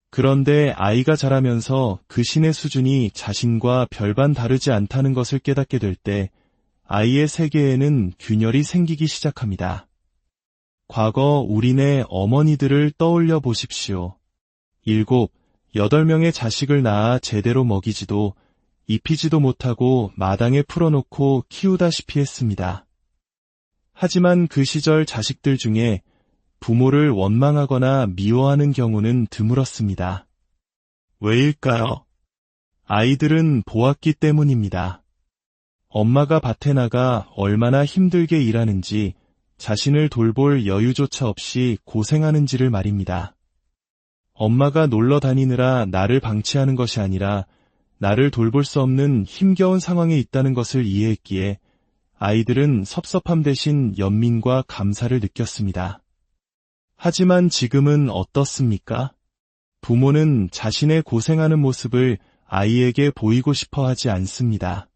그런데 아이가 자라면서 그 신의 수준이 자신과 별반 다르지 않다는 것을 깨닫게 될 때 아이의 세계에는 균열이 생기기 시작합니다. 과거 우리네 어머니들을 떠올려 보십시오. 7, 8명의 자식을 낳아 제대로 먹이지도 입히지도 못하고 마당에 풀어놓고 키우다시피 했습니다. 하지만 그 시절 자식들 중에 부모를 원망하거나 미워하는 경우는 드물었습니다. 왜일까요? 아이들은 보았기 때문입니다. 엄마가 밭에 나가 얼마나 힘들게 일하는지, 자신을 돌볼 여유조차 없이 고생하는지를 말입니다. 엄마가 놀러 다니느라 나를 방치하는 것이 아니라 나를 돌볼 수 없는 힘겨운 상황에 있다는 것을 이해했기에 아이들은 섭섭함 대신 연민과 감사를 느꼈습니다. 하지만 지금은 어떻습니까? 부모는 자신의 고생하는 모습을 아이에게 보이고 싶어 하지 않습니다.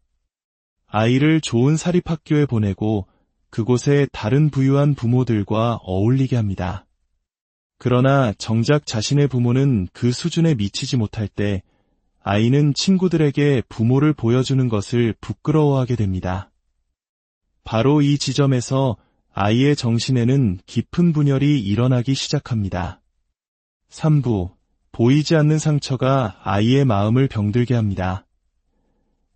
아이를 좋은 사립학교에 보내고 그곳에 다른 부유한 부모들과 어울리게 합니다. 그러나 정작 자신의 부모는 그 수준에 미치지 못할 때 아이는 친구들에게 부모를 보여주는 것을 부끄러워하게 됩니다. 바로 이 지점에서 아이의 정신에는 깊은 분열이 일어나기 시작합니다. 3부, 보이지 않는 상처가 아이의 마음을 병들게 합니다.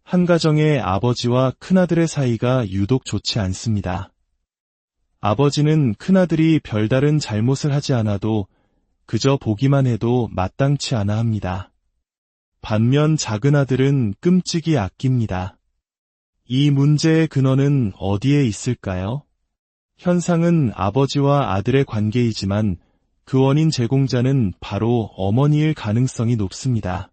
한 가정의 아버지와 큰아들의 사이가 유독 좋지 않습니다. 아버지는 큰아들이 별다른 잘못을 하지 않아도 그저 보기만 해도 마땅치 않아 합니다. 반면 작은 아들은 끔찍이 아낍니다. 이 문제의 근원은 어디에 있을까요? 현상은 아버지와 아들의 관계이지만 그 원인 제공자는 바로 어머니일 가능성이 높습니다.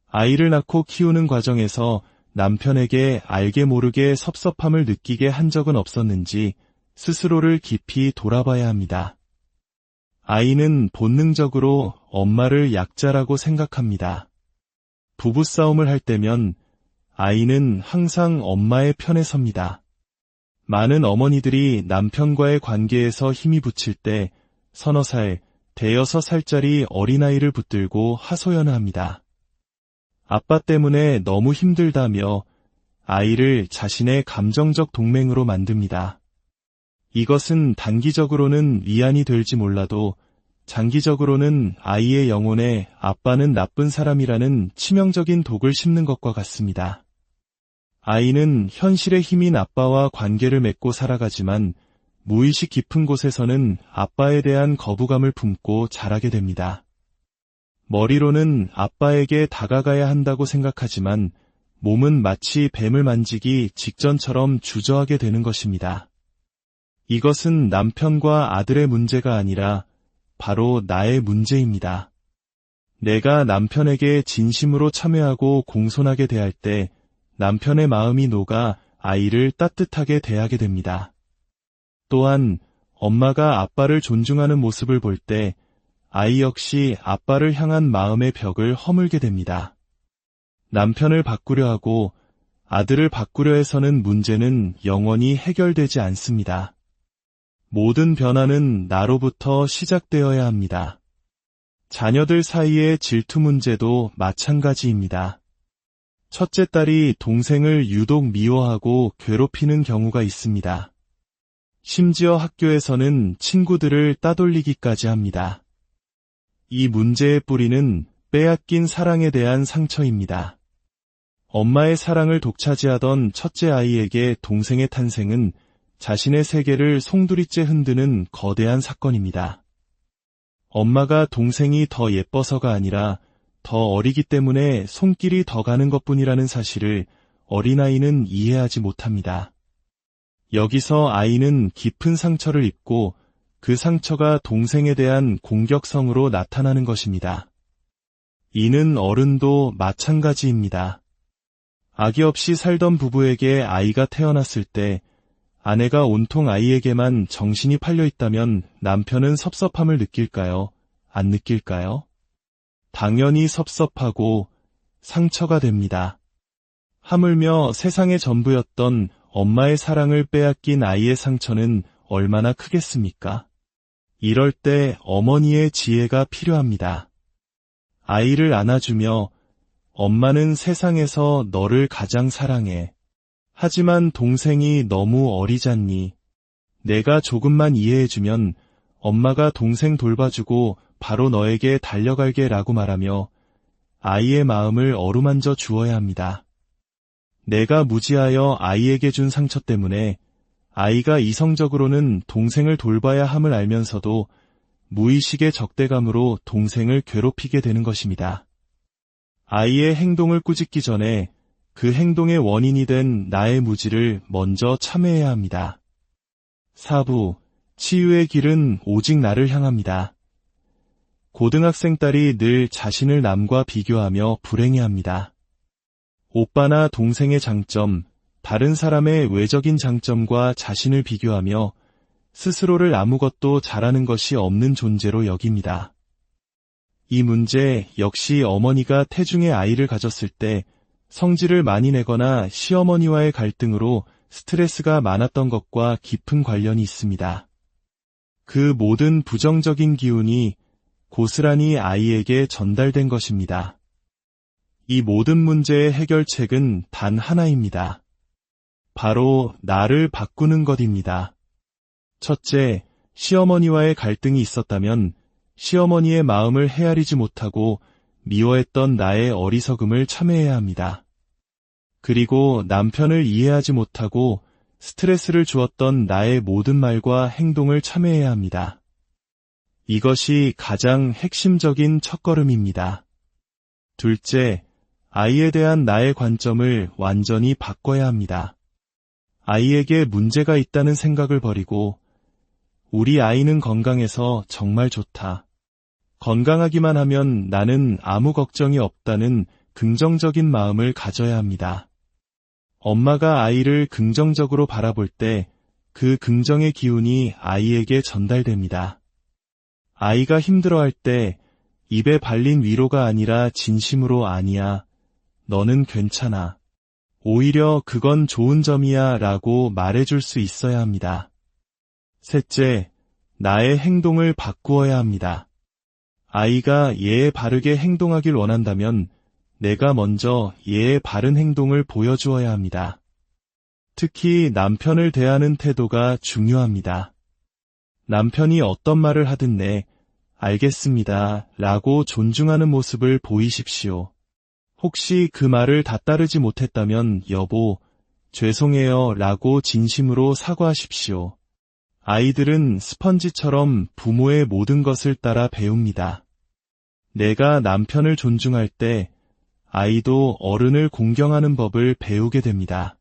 아이를 낳고 키우는 과정에서 남편에게 알게 모르게 섭섭함을 느끼게 한 적은 없었는지 스스로를 깊이 돌아봐야 합니다. 아이는 본능적으로 엄마를 약자라고 생각합니다. 부부싸움을 할 때면 아이는 항상 엄마의 편에 섭니다. 많은 어머니들이 남편과의 관계에서 힘이 붙일 때 서너 살, 대여섯 살짜리 어린아이를 붙들고 하소연합니다. 아빠 때문에 너무 힘들다며 아이를 자신의 감정적 동맹으로 만듭니다. 이것은 단기적으로는 위안이 될지 몰라도 장기적으로는 아이의 영혼에 아빠는 나쁜 사람이라는 치명적인 독을 심는 것과 같습니다. 아이는 현실의 힘인 아빠와 관계를 맺고 살아가지만 무의식 깊은 곳에서는 아빠에 대한 거부감을 품고 자라게 됩니다. 머리로는 아빠에게 다가가야 한다고 생각하지만 몸은 마치 뱀을 만지기 직전처럼 주저하게 되는 것입니다. 이것은 남편과 아들의 문제가 아니라 바로 나의 문제입니다. 내가 남편에게 진심으로 참여하고 공손하게 대할 때 남편의 마음이 녹아 아이를 따뜻하게 대하게 됩니다. 또한 엄마가 아빠를 존중하는 모습을 볼 때 아이 역시 아빠를 향한 마음의 벽을 허물게 됩니다. 남편을 바꾸려 하고 아들을 바꾸려 해서는 문제는 영원히 해결되지 않습니다. 모든 변화는 나로부터 시작되어야 합니다. 자녀들 사이의 질투 문제도 마찬가지입니다. 첫째 딸이 동생을 유독 미워하고 괴롭히는 경우가 있습니다. 심지어 학교에서는 친구들을 따돌리기까지 합니다. 이 문제의 뿌리는 빼앗긴 사랑에 대한 상처입니다. 엄마의 사랑을 독차지하던 첫째 아이에게 동생의 탄생은 자신의 세계를 송두리째 흔드는 거대한 사건입니다. 엄마가 동생이 더 예뻐서가 아니라 더 어리기 때문에 손길이 더 가는 것뿐이라는 사실을 어린아이는 이해하지 못합니다. 여기서 아이는 깊은 상처를 입고 그 상처가 동생에 대한 공격성으로 나타나는 것입니다. 이는 어른도 마찬가지입니다. 아기 없이 살던 부부에게 아이가 태어났을 때 아내가 온통 아이에게만 정신이 팔려 있다면 남편은 섭섭함을 느낄까요? 안 느낄까요? 당연히 섭섭하고 상처가 됩니다. 하물며 세상의 전부였던 엄마의 사랑을 빼앗긴 아이의 상처는 얼마나 크겠습니까? 이럴 때 어머니의 지혜가 필요합니다. 아이를 안아주며 엄마는 세상에서 너를 가장 사랑해. 하지만 동생이 너무 어리잖니. 내가 조금만 이해해주면 엄마가 동생 돌봐주고 바로 너에게 달려갈게 라고 말하며 아이의 마음을 어루만져 주어야 합니다. 내가 무지하여 아이에게 준 상처 때문에 아이가 이성적으로는 동생을 돌봐야 함을 알면서도 무의식의 적대감으로 동생을 괴롭히게 되는 것입니다. 아이의 행동을 꾸짖기 전에 그 행동의 원인이 된 나의 무지를 먼저 참회해야 합니다. 4부, 치유의 길은 오직 나를 향합니다. 고등학생 딸이 늘 자신을 남과 비교하며 불행해합니다. 오빠나 동생의 장점, 다른 사람의 외적인 장점과 자신을 비교하며 스스로를 아무것도 잘하는 것이 없는 존재로 여깁니다. 이 문제 역시 어머니가 태중의 아이를 가졌을 때 성질을 많이 내거나 시어머니와의 갈등으로 스트레스가 많았던 것과 깊은 관련이 있습니다. 그 모든 부정적인 기운이 고스란히 아이에게 전달된 것입니다. 이 모든 문제의 해결책은 단 하나입니다. 바로 나를 바꾸는 것입니다. 첫째, 시어머니와의 갈등이 있었다면 시어머니의 마음을 헤아리지 못하고 미워했던 나의 어리석음을 참회해야 합니다. 그리고 남편을 이해하지 못하고 스트레스를 주었던 나의 모든 말과 행동을 참회해야 합니다. 이것이 가장 핵심적인 첫걸음입니다. 둘째, 아이에 대한 나의 관점을 완전히 바꿔야 합니다. 아이에게 문제가 있다는 생각을 버리고 우리 아이는 건강해서 정말 좋다. 건강하기만 하면 나는 아무 걱정이 없다는 긍정적인 마음을 가져야 합니다. 엄마가 아이를 긍정적으로 바라볼 때 그 긍정의 기운이 아이에게 전달됩니다. 아이가 힘들어할 때 입에 발린 위로가 아니라 진심으로 아니야, 너는 괜찮아. 오히려 그건 좋은 점이야 라고 말해줄 수 있어야 합니다. 셋째, 나의 행동을 바꾸어야 합니다. 아이가 얘에 바르게 행동하길 원한다면 내가 먼저 얘의 바른 행동을 보여주어야 합니다. 특히 남편을 대하는 태도가 중요합니다. 남편이 어떤 말을 하든 네, 알겠습니다 라고 존중하는 모습을 보이십시오. 혹시 그 말을 다 따르지 못했다면 여보, 죄송해요 라고 진심으로 사과하십시오. 아이들은 스펀지처럼 부모의 모든 것을 따라 배웁니다. 내가 남편을 존중할 때 아이도 어른을 공경하는 법을 배우게 됩니다.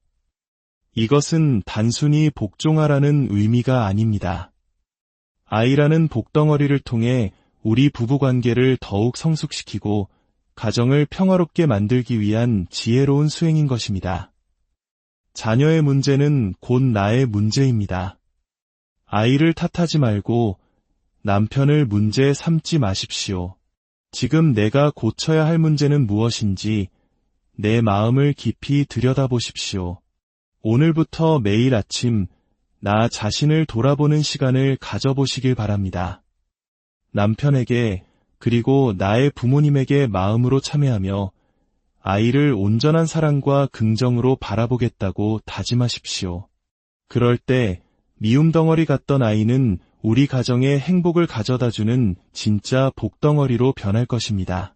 이것은 단순히 복종하라는 의미가 아닙니다. 아이라는 복덩어리를 통해 우리 부부관계를 더욱 성숙시키고 가정을 평화롭게 만들기 위한 지혜로운 수행인 것입니다. 자녀의 문제는 곧 나의 문제입니다. 아이를 탓하지 말고 남편을 문제 삼지 마십시오. 지금 내가 고쳐야 할 문제는 무엇인지 내 마음을 깊이 들여다보십시오. 오늘부터 매일 아침 나 자신을 돌아보는 시간을 가져보시길 바랍니다. 남편에게 그리고 나의 부모님에게 마음으로 참여하며 아이를 온전한 사랑과 긍정으로 바라보겠다고 다짐하십시오. 그럴 때 미움 덩어리 같던 아이는 우리 가정에 행복을 가져다주는 진짜 복덩어리로 변할 것입니다.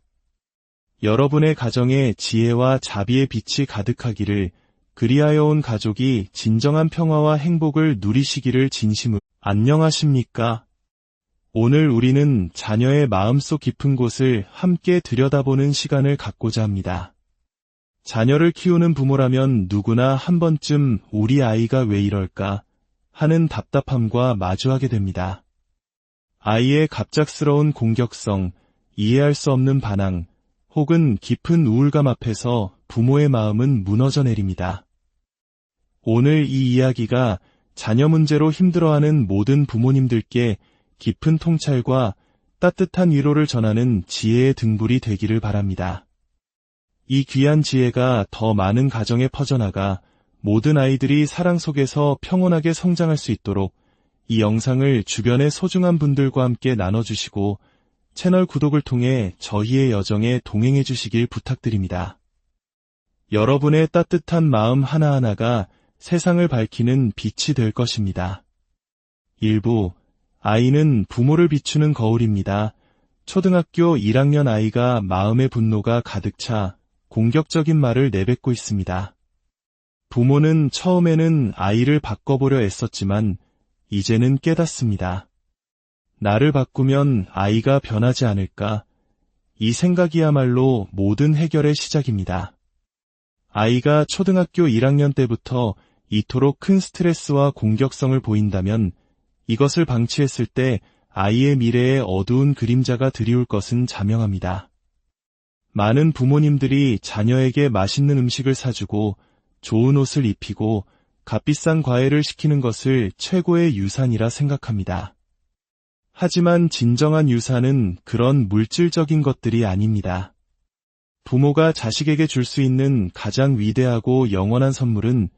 여러분의 가정에 지혜와 자비의 빛이 가득하기를, 그리하여 온 가족이 진정한 평화와 행복을 누리시기를 진심으로. 안녕하십니까? 오늘 우리는 자녀의 마음속 깊은 곳을 함께 들여다보는 시간을 갖고자 합니다. 자녀를 키우는 부모라면 누구나 한 번쯤 우리 아이가 왜 이럴까 하는 답답함과 마주하게 됩니다. 아이의 갑작스러운 공격성, 이해할 수 없는 반항, 혹은 깊은 우울감 앞에서 부모의 마음은 무너져 내립니다. 오늘 이 이야기가 자녀 문제로 힘들어하는 모든 부모님들께 깊은 통찰과 따뜻한 위로를 전하는 지혜의 등불이 되기를 바랍니다. 이 귀한 지혜가 더 많은 가정에 퍼져나가 모든 아이들이 사랑 속에서 평온하게 성장할 수 있도록 이 영상을 주변의 소중한 분들과 함께 나눠주시고 채널 구독을 통해 저희의 여정에 동행해 주시길 부탁드립니다. 여러분의 따뜻한 마음 하나하나가 세상을 밝히는 빛이 될 것입니다. 1부, 아이는 부모를 비추는 거울입니다. 초등학교 1학년 아이가 마음의 분노가 가득 차 공격적인 말을 내뱉고 있습니다. 부모는 처음에는 아이를 바꿔보려 애썼지만 이제는 깨닫습니다. 나를 바꾸면 아이가 변하지 않을까? 이 생각이야말로 모든 해결의 시작입니다. 아이가 초등학교 1학년 때부터 이토록 큰 스트레스와 공격성을 보인다면 이것을 방치했을 때 아이의 미래에 어두운 그림자가 드리울 것은 자명합니다. 많은 부모님들이 자녀에게 맛있는 음식을 사주고 좋은 옷을 입히고 값비싼 과외를 시키는 것을 최고의 유산이라 생각합니다. 하지만 진정한 유산은 그런 물질적인 것들이 아닙니다. 부모가 자식에게 줄 수 있는 가장 위대하고 영원한 선물은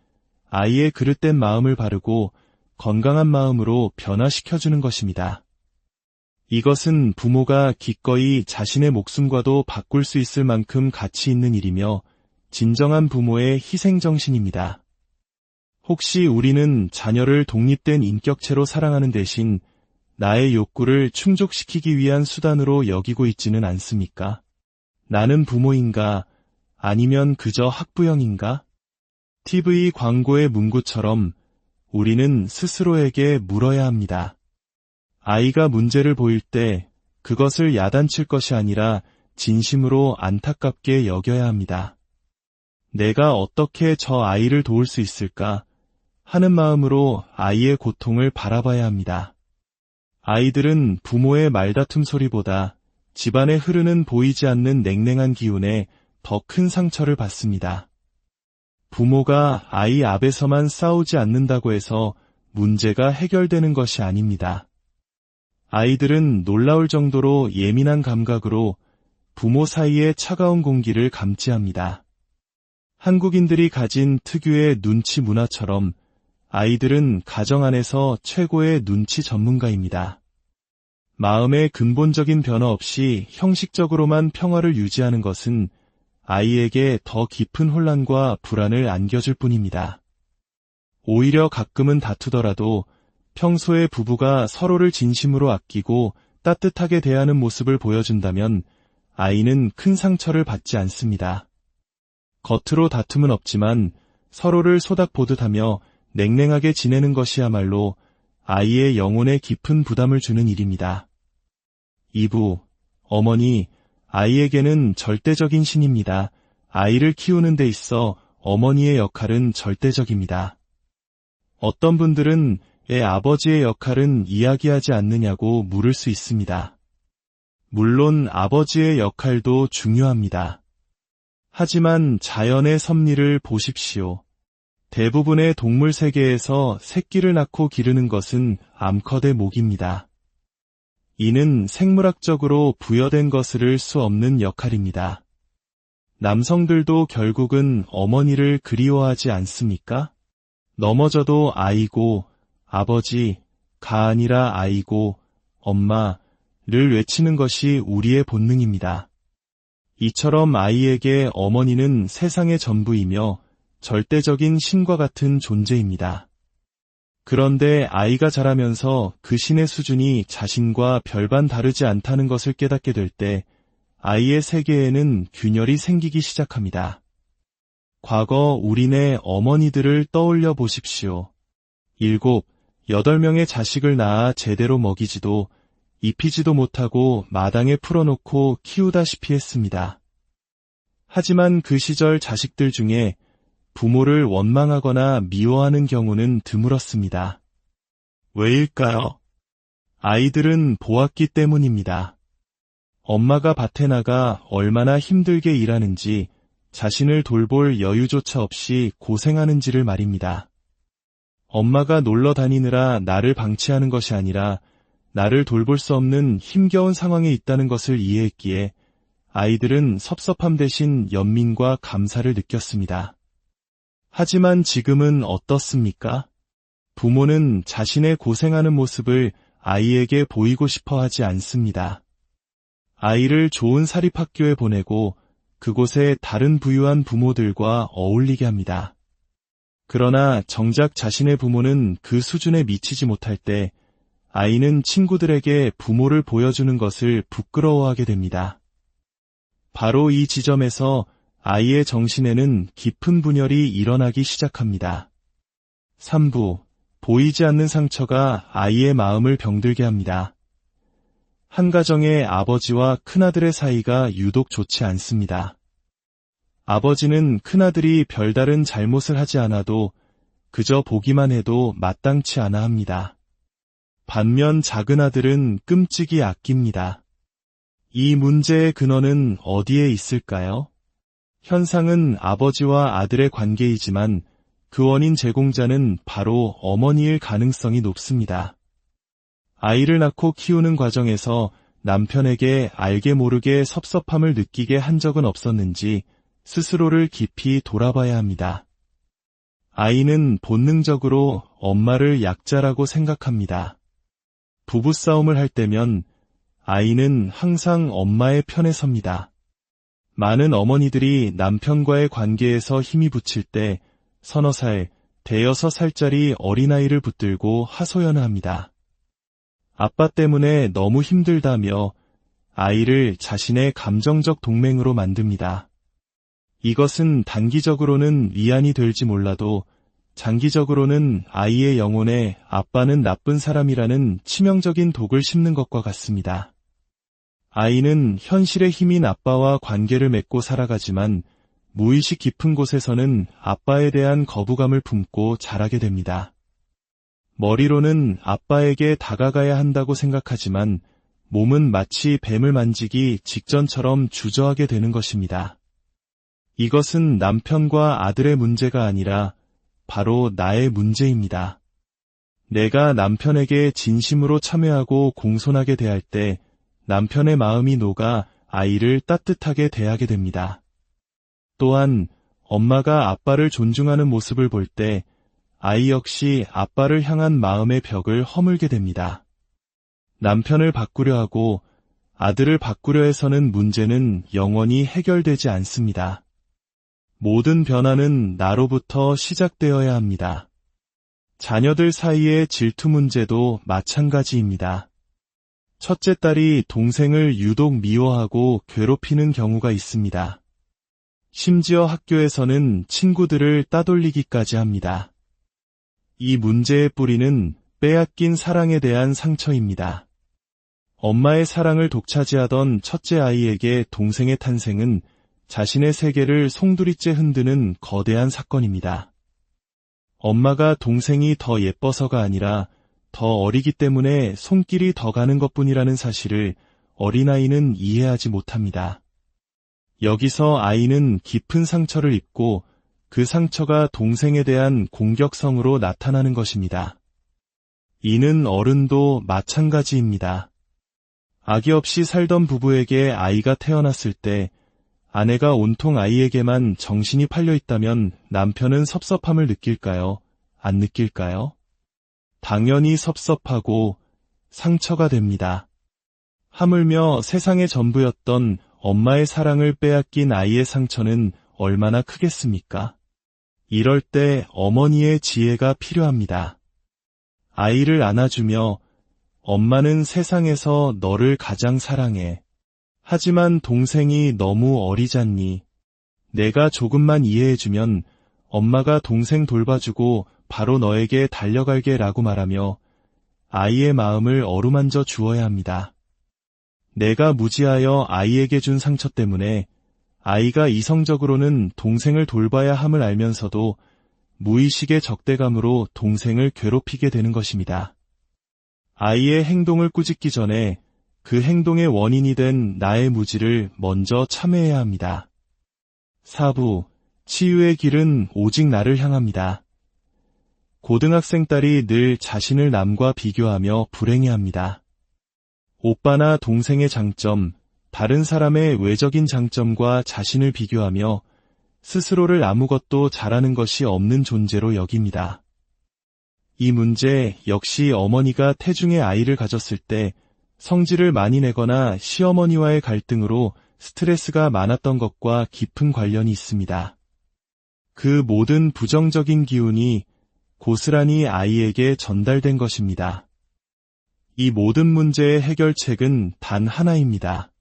아이의 그릇된 마음을 바르고 건강한 마음으로 변화시켜주는 것입니다. 이것은 부모가 기꺼이 자신의 목숨과도 바꿀 수 있을 만큼 가치 있는 일이며 진정한 부모의 희생정신입니다. 혹시 우리는 자녀를 독립된 인격체로 사랑하는 대신 나의 욕구를 충족시키기 위한 수단으로 여기고 있지는 않습니까? 나는 부모인가? 아니면 그저 학부형인가? TV 광고의 문구처럼 우리는 스스로에게 물어야 합니다. 아이가 문제를 보일 때 그것을 야단칠 것이 아니라 진심으로 안타깝게 여겨야 합니다. 내가 어떻게 저 아이를 도울 수 있을까 하는 마음으로 아이의 고통을 바라봐야 합니다. 아이들은 부모의 말다툼 소리보다 집안에 흐르는 보이지 않는 냉랭한 기운에 더 큰 상처를 받습니다. 부모가 아이 앞에서만 싸우지 않는다고 해서 문제가 해결되는 것이 아닙니다. 아이들은 놀라울 정도로 예민한 감각으로 부모 사이의 차가운 공기를 감지합니다. 한국인들이 가진 특유의 눈치 문화처럼 아이들은 가정 안에서 최고의 눈치 전문가입니다. 마음의 근본적인 변화 없이 형식적으로만 평화를 유지하는 것은 아이에게 더 깊은 혼란과 불안을 안겨줄 뿐입니다. 오히려 가끔은 다투더라도 평소에 부부가 서로를 진심으로 아끼고 따뜻하게 대하는 모습을 보여준다면 아이는 큰 상처를 받지 않습니다. 겉으로 다툼은 없지만 서로를 소닥보듯 하며 냉랭하게 지내는 것이야말로 아이의 영혼에 깊은 부담을 주는 일입니다. 2부, 어머니, 아이에게는 절대적인 신입니다. 아이를 키우는 데 있어 어머니의 역할은 절대적입니다. 어떤 분들은 애 아버지의 역할은 이야기하지 않느냐고 물을 수 있습니다. 물론 아버지의 역할도 중요합니다. 하지만 자연의 섭리를 보십시오. 대부분의 동물 세계에서 새끼를 낳고 기르는 것은 암컷의 목입니다. 이는 생물학적으로 부여된 것을 수 없는 역할입니다. 남성들도 결국은 어머니를 그리워하지 않습니까? 넘어져도 아이고, 아버지가 아니라 아이고, 엄마를 외치는 것이 우리의 본능입니다. 이처럼 아이에게 어머니는 세상의 전부이며 절대적인 신과 같은 존재입니다. 그런데 아이가 자라면서 그 신의 수준이 자신과 별반 다르지 않다는 것을 깨닫게 될 때 아이의 세계에는 균열이 생기기 시작합니다. 과거 우리네 어머니들을 떠올려 보십시오. 7, 8명의 자식을 낳아 제대로 먹이지도 입히지도 못하고 마당에 풀어놓고 키우다시피 했습니다. 하지만 그 시절 자식들 중에 부모를 원망하거나 미워하는 경우는 드물었습니다. 왜일까요? 아이들은 보았기 때문입니다. 엄마가 밭에 나가 얼마나 힘들게 일하는지, 자신을 돌볼 여유조차 없이 고생하는지를 말입니다. 엄마가 놀러 다니느라 나를 방치하는 것이 아니라 나를 돌볼 수 없는 힘겨운 상황에 있다는 것을 이해했기에 아이들은 섭섭함 대신 연민과 감사를 느꼈습니다. 하지만 지금은 어떻습니까? 부모는 자신의 고생하는 모습을 아이에게 보이고 싶어 하지 않습니다. 아이를 좋은 사립학교에 보내고 그곳에 다른 부유한 부모들과 어울리게 합니다. 그러나 정작 자신의 부모는 그 수준에 미치지 못할 때 아이는 친구들에게 부모를 보여주는 것을 부끄러워하게 됩니다. 바로 이 지점에서 아이의 정신에는 깊은 분열이 일어나기 시작합니다. 3부, 보이지 않는 상처가 아이의 마음을 병들게 합니다. 한 가정의 아버지와 큰아들의 사이가 유독 좋지 않습니다. 아버지는 큰아들이 별다른 잘못을 하지 않아도 그저 보기만 해도 마땅치 않아 합니다. 반면 작은아들은 끔찍이 아낍니다. 이 문제의 근원은 어디에 있을까요? 현상은 아버지와 아들의 관계이지만 그 원인 제공자는 바로 어머니일 가능성이 높습니다. 아이를 낳고 키우는 과정에서 남편에게 알게 모르게 섭섭함을 느끼게 한 적은 없었는지 스스로를 깊이 돌아봐야 합니다. 아이는 본능적으로 엄마를 약자라고 생각합니다. 부부싸움을 할 때면 아이는 항상 엄마의 편에 섭니다. 많은 어머니들이 남편과의 관계에서 힘이 붙일 때 서너 살, 대여섯 살짜리 어린아이를 붙들고 하소연을 합니다. 아빠 때문에 너무 힘들다며 아이를 자신의 감정적 동맹으로 만듭니다. 이것은 단기적으로는 위안이 될지 몰라도 장기적으로는 아이의 영혼에 아빠는 나쁜 사람이라는 치명적인 독을 심는 것과 같습니다. 아이는 현실의 힘인 아빠와 관계를 맺고 살아가지만 무의식 깊은 곳에서는 아빠에 대한 거부감을 품고 자라게 됩니다. 머리로는 아빠에게 다가가야 한다고 생각하지만 몸은 마치 뱀을 만지기 직전처럼 주저하게 되는 것입니다. 이것은 남편과 아들의 문제가 아니라 바로 나의 문제입니다. 내가 남편에게 진심으로 참여하고 공손하게 대할 때 남편의 마음이 녹아 아이를 따뜻하게 대하게 됩니다. 또한 엄마가 아빠를 존중하는 모습을 볼 때 아이 역시 아빠를 향한 마음의 벽을 허물게 됩니다. 남편을 바꾸려 하고 아들을 바꾸려 해서는 문제는 영원히 해결되지 않습니다. 모든 변화는 나로부터 시작되어야 합니다. 자녀들 사이의 질투 문제도 마찬가지입니다. 첫째 딸이 동생을 유독 미워하고 괴롭히는 경우가 있습니다. 심지어 학교에서는 친구들을 따돌리기까지 합니다. 이 문제의 뿌리는 빼앗긴 사랑에 대한 상처입니다. 엄마의 사랑을 독차지하던 첫째 아이에게 동생의 탄생은 자신의 세계를 송두리째 흔드는 거대한 사건입니다. 엄마가 동생이 더 예뻐서가 아니라 더 어리기 때문에 손길이 더 가는 것뿐이라는 사실을 어린아이는 이해하지 못합니다. 여기서 아이는 깊은 상처를 입고 그 상처가 동생에 대한 공격성으로 나타나는 것입니다. 이는 어른도 마찬가지입니다. 아기 없이 살던 부부에게 아이가 태어났을 때 아내가 온통 아이에게만 정신이 팔려 있다면 남편은 섭섭함을 느낄까요? 안 느낄까요? 당연히 섭섭하고 상처가 됩니다. 하물며 세상의 전부였던 엄마의 사랑을 빼앗긴 아이의 상처는 얼마나 크겠습니까? 이럴 때 어머니의 지혜가 필요합니다. 아이를 안아주며 엄마는 세상에서 너를 가장 사랑해. 하지만 동생이 너무 어리잖니. 내가 조금만 이해해주면 엄마가 동생 돌봐주고 바로 너에게 달려갈게 라고 말하며 아이의 마음을 어루만져 주어야 합니다. 내가 무지하여 아이에게 준 상처 때문에 아이가 이성적으로는 동생을 돌봐야 함을 알면서도 무의식의 적대감으로 동생을 괴롭히게 되는 것입니다. 아이의 행동을 꾸짖기 전에 그 행동의 원인이 된 나의 무지를 먼저 참회해야 합니다. 4부, 치유의 길은 오직 나를 향합니다. 고등학생 딸이 늘 자신을 남과 비교하며 불행해합니다. 오빠나 동생의 장점, 다른 사람의 외적인 장점과 자신을 비교하며 스스로를 아무것도 잘하는 것이 없는 존재로 여깁니다. 이 문제 역시 어머니가 태중의 아이를 가졌을 때 성질을 많이 내거나 시어머니와의 갈등으로 스트레스가 많았던 것과 깊은 관련이 있습니다. 그 모든 부정적인 기운이 고스란히 아이에게 전달된 것입니다. 이 모든 문제의 해결책은 단 하나입니다.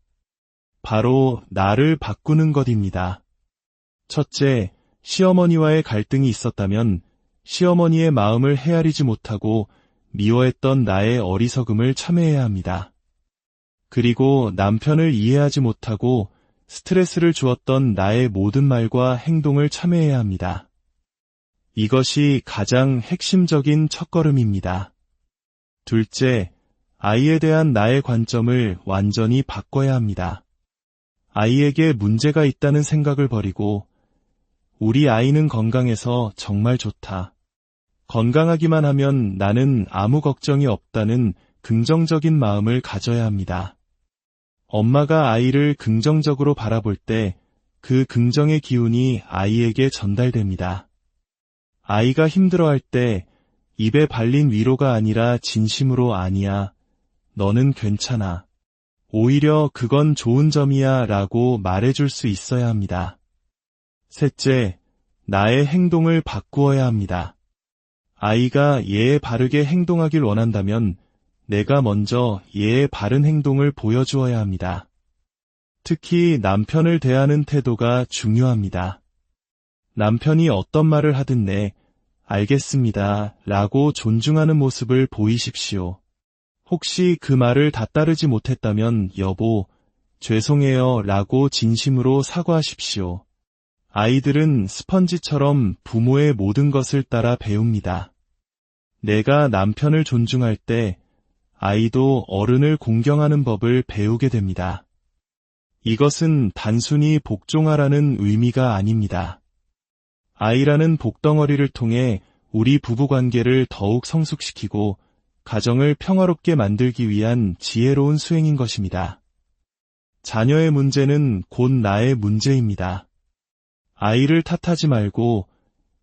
바로 나를 바꾸는 것입니다. 첫째, 시어머니와의 갈등이 있었다면 시어머니의 마음을 헤아리지 못하고 미워했던 나의 어리석음을 참회해야 합니다. 그리고 남편을 이해하지 못하고 스트레스를 주었던 나의 모든 말과 행동을 참회해야 합니다. 이것이 가장 핵심적인 첫걸음입니다. 둘째, 아이에 대한 나의 관점을 완전히 바꿔야 합니다. 아이에게 문제가 있다는 생각을 버리고 우리 아이는 건강해서 정말 좋다. 건강하기만 하면 나는 아무 걱정이 없다는 긍정적인 마음을 가져야 합니다. 엄마가 아이를 긍정적으로 바라볼 때 그 긍정의 기운이 아이에게 전달됩니다. 아이가 힘들어할 때 입에 발린 위로가 아니라 진심으로 아니야, 너는 괜찮아. 오히려 그건 좋은 점이야 라고 말해줄 수 있어야 합니다. 셋째, 나의 행동을 바꾸어야 합니다. 아이가 얘에 바르게 행동하길 원한다면 내가 먼저 얘의 바른 행동을 보여주어야 합니다. 특히 남편을 대하는 태도가 중요합니다. 남편이 어떤 말을 하든 네, 알겠습니다 라고 존중하는 모습을 보이십시오. 혹시 그 말을 다 따르지 못했다면 여보, 죄송해요 라고 진심으로 사과하십시오. 아이들은 스펀지처럼 부모의 모든 것을 따라 배웁니다. 내가 남편을 존중할 때 아이도 어른을 공경하는 법을 배우게 됩니다. 이것은 단순히 복종하라는 의미가 아닙니다. 아이라는 복덩어리를 통해 우리 부부관계를 더욱 성숙시키고 가정을 평화롭게 만들기 위한 지혜로운 수행인 것입니다. 자녀의 문제는 곧 나의 문제입니다. 아이를 탓하지 말고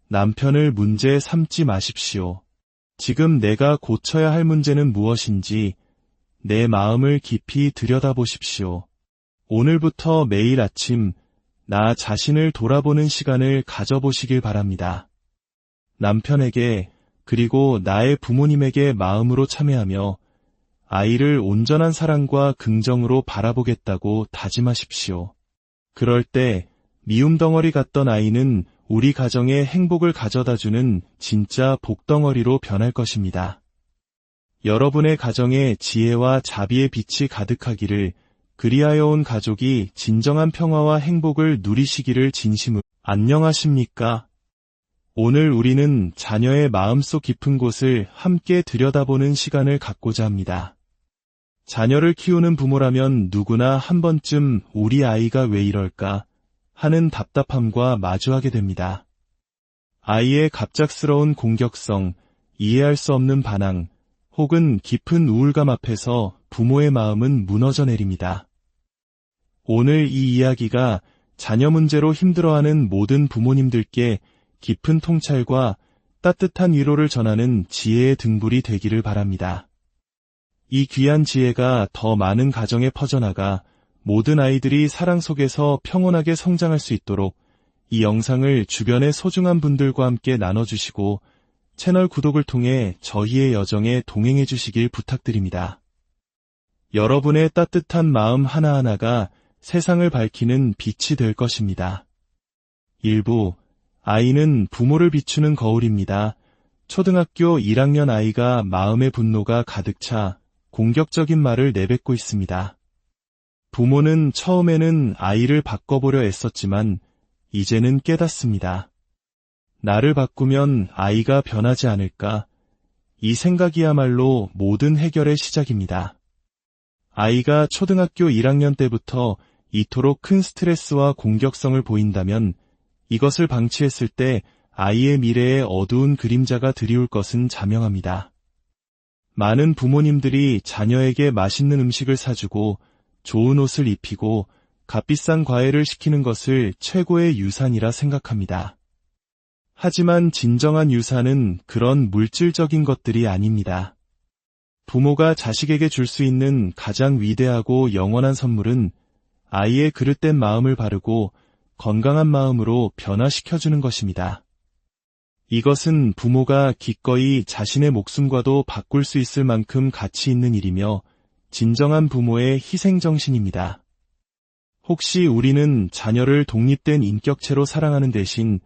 남편을 문제 삼지 마십시오. 지금 내가 고쳐야 할 문제는 무엇인지 내 마음을 깊이 들여다보십시오. 오늘부터 매일 아침 나 자신을 돌아보는 시간을 가져보시길 바랍니다. 남편에게 그리고 나의 부모님에게 마음으로 참여하며 아이를 온전한 사랑과 긍정으로 바라보겠다고 다짐하십시오. 그럴 때 미움 덩어리 같던 아이는 우리 가정에 행복을 가져다주는 진짜 복덩어리로 변할 것입니다. 여러분의 가정에 지혜와 자비의 빛이 가득하기를, 그리하여 온 가족이 진정한 평화와 행복을 누리시기를 진심으로. 안녕하십니까? 오늘 우리는 자녀의 마음속 깊은 곳을 함께 들여다보는 시간을 갖고자 합니다. 자녀를 키우는 부모라면 누구나 한 번쯤 우리 아이가 왜 이럴까 하는 답답함과 마주하게 됩니다. 아이의 갑작스러운 공격성, 이해할 수 없는 반항, 혹은 깊은 우울감 앞에서 부모의 마음은 무너져 내립니다. 오늘 이 이야기가 자녀 문제로 힘들어하는 모든 부모님들께 깊은 통찰과 따뜻한 위로를 전하는 지혜의 등불이 되기를 바랍니다. 이 귀한 지혜가 더 많은 가정에 퍼져나가 모든 아이들이 사랑 속에서 평온하게 성장할 수 있도록 이 영상을 주변의 소중한 분들과 함께 나눠주시고 채널 구독을 통해 저희의 여정에 동행해 주시길 부탁드립니다. 여러분의 따뜻한 마음 하나하나가 세상을 밝히는 빛이 될 것입니다. 1부, 아이는 부모를 비추는 거울입니다. 초등학교 1학년 아이가 마음의 분노가 가득 차 공격적인 말을 내뱉고 있습니다. 부모는 처음에는 아이를 바꿔보려 애썼지만 이제는 깨닫습니다. 나를 바꾸면 아이가 변하지 않을까? 이 생각이야말로 모든 해결의 시작입니다. 아이가 초등학교 1학년 때부터 이토록 큰 스트레스와 공격성을 보인다면 이것을 방치했을 때 아이의 미래에 어두운 그림자가 드리울 것은 자명합니다. 많은 부모님들이 자녀에게 맛있는 음식을 사주고 좋은 옷을 입히고 값비싼 과외를 시키는 것을 최고의 유산이라 생각합니다. 하지만 진정한 유산은 그런 물질적인 것들이 아닙니다. 부모가 자식에게 줄 수 있는 가장 위대하고 영원한 선물은 아이의 그릇된 마음을 바르고 건강한 마음으로 변화시켜주는 것입니다. 이것은 부모가 기꺼이 자신의 목숨과도 바꿀 수 있을 만큼 가치 있는 일이며 진정한 부모의 희생정신입니다. 혹시 우리는 자녀를 독립된 인격체로 사랑하는 대신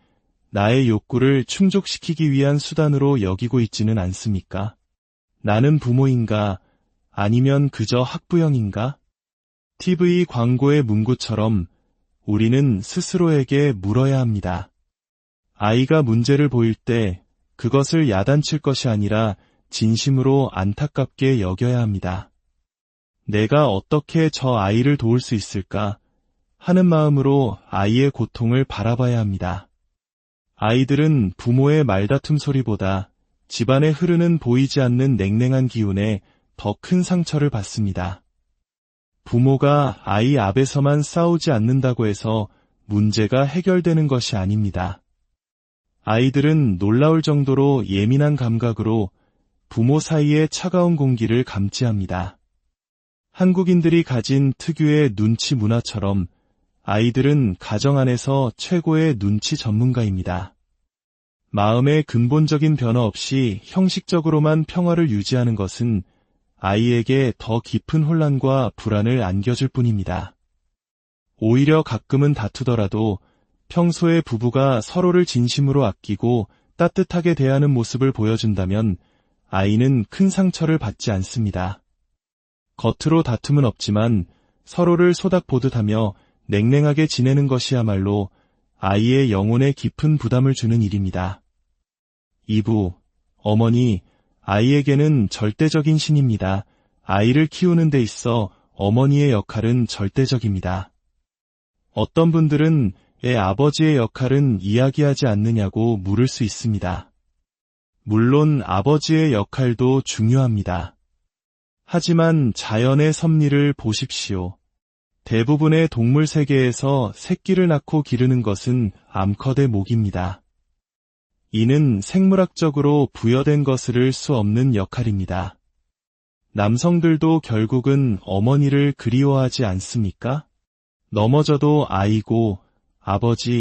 나의 욕구를 충족시키기 위한 수단으로 여기고 있지는 않습니까? 나는 부모인가? 아니면 그저 학부형인가? TV 광고의 문구처럼 우리는 스스로에게 물어야 합니다. 아이가 문제를 보일 때 그것을 야단칠 것이 아니라 진심으로 안타깝게 여겨야 합니다. 내가 어떻게 저 아이를 도울 수 있을까 하는 마음으로 아이의 고통을 바라봐야 합니다. 아이들은 부모의 말다툼 소리보다 집안에 흐르는 보이지 않는 냉랭한 기운에 더 큰 상처를 받습니다. 부모가 아이 앞에서만 싸우지 않는다고 해서 문제가 해결되는 것이 아닙니다. 아이들은 놀라울 정도로 예민한 감각으로 부모 사이의 차가운 공기를 감지합니다. 한국인들이 가진 특유의 눈치 문화처럼 아이들은 가정 안에서 최고의 눈치 전문가입니다. 마음의 근본적인 변화 없이 형식적으로만 평화를 유지하는 것은 아이에게 더 깊은 혼란과 불안을 안겨줄 뿐입니다. 오히려 가끔은 다투더라도 평소에 부부가 서로를 진심으로 아끼고 따뜻하게 대하는 모습을 보여준다면 아이는 큰 상처를 받지 않습니다. 겉으로 다툼은 없지만 서로를 소닥보듯하며 냉랭하게 지내는 것이야말로 아이의 영혼에 깊은 부담을 주는 일입니다. 2부, 어머니, 아이에게는 절대적인 신입니다. 아이를 키우는 데 있어 어머니의 역할은 절대적입니다. 어떤 분들은 애 아버지의 역할은 이야기하지 않느냐고 물을 수 있습니다. 물론 아버지의 역할도 중요합니다. 하지만 자연의 섭리를 보십시오. 대부분의 동물 세계에서 새끼를 낳고 기르는 것은 암컷의 목입니다. 이는 생물학적으로 부여된 것을 수 없는 역할입니다. 남성들도 결국은 어머니를 그리워하지 않습니까? 넘어져도 아이고, 아버지,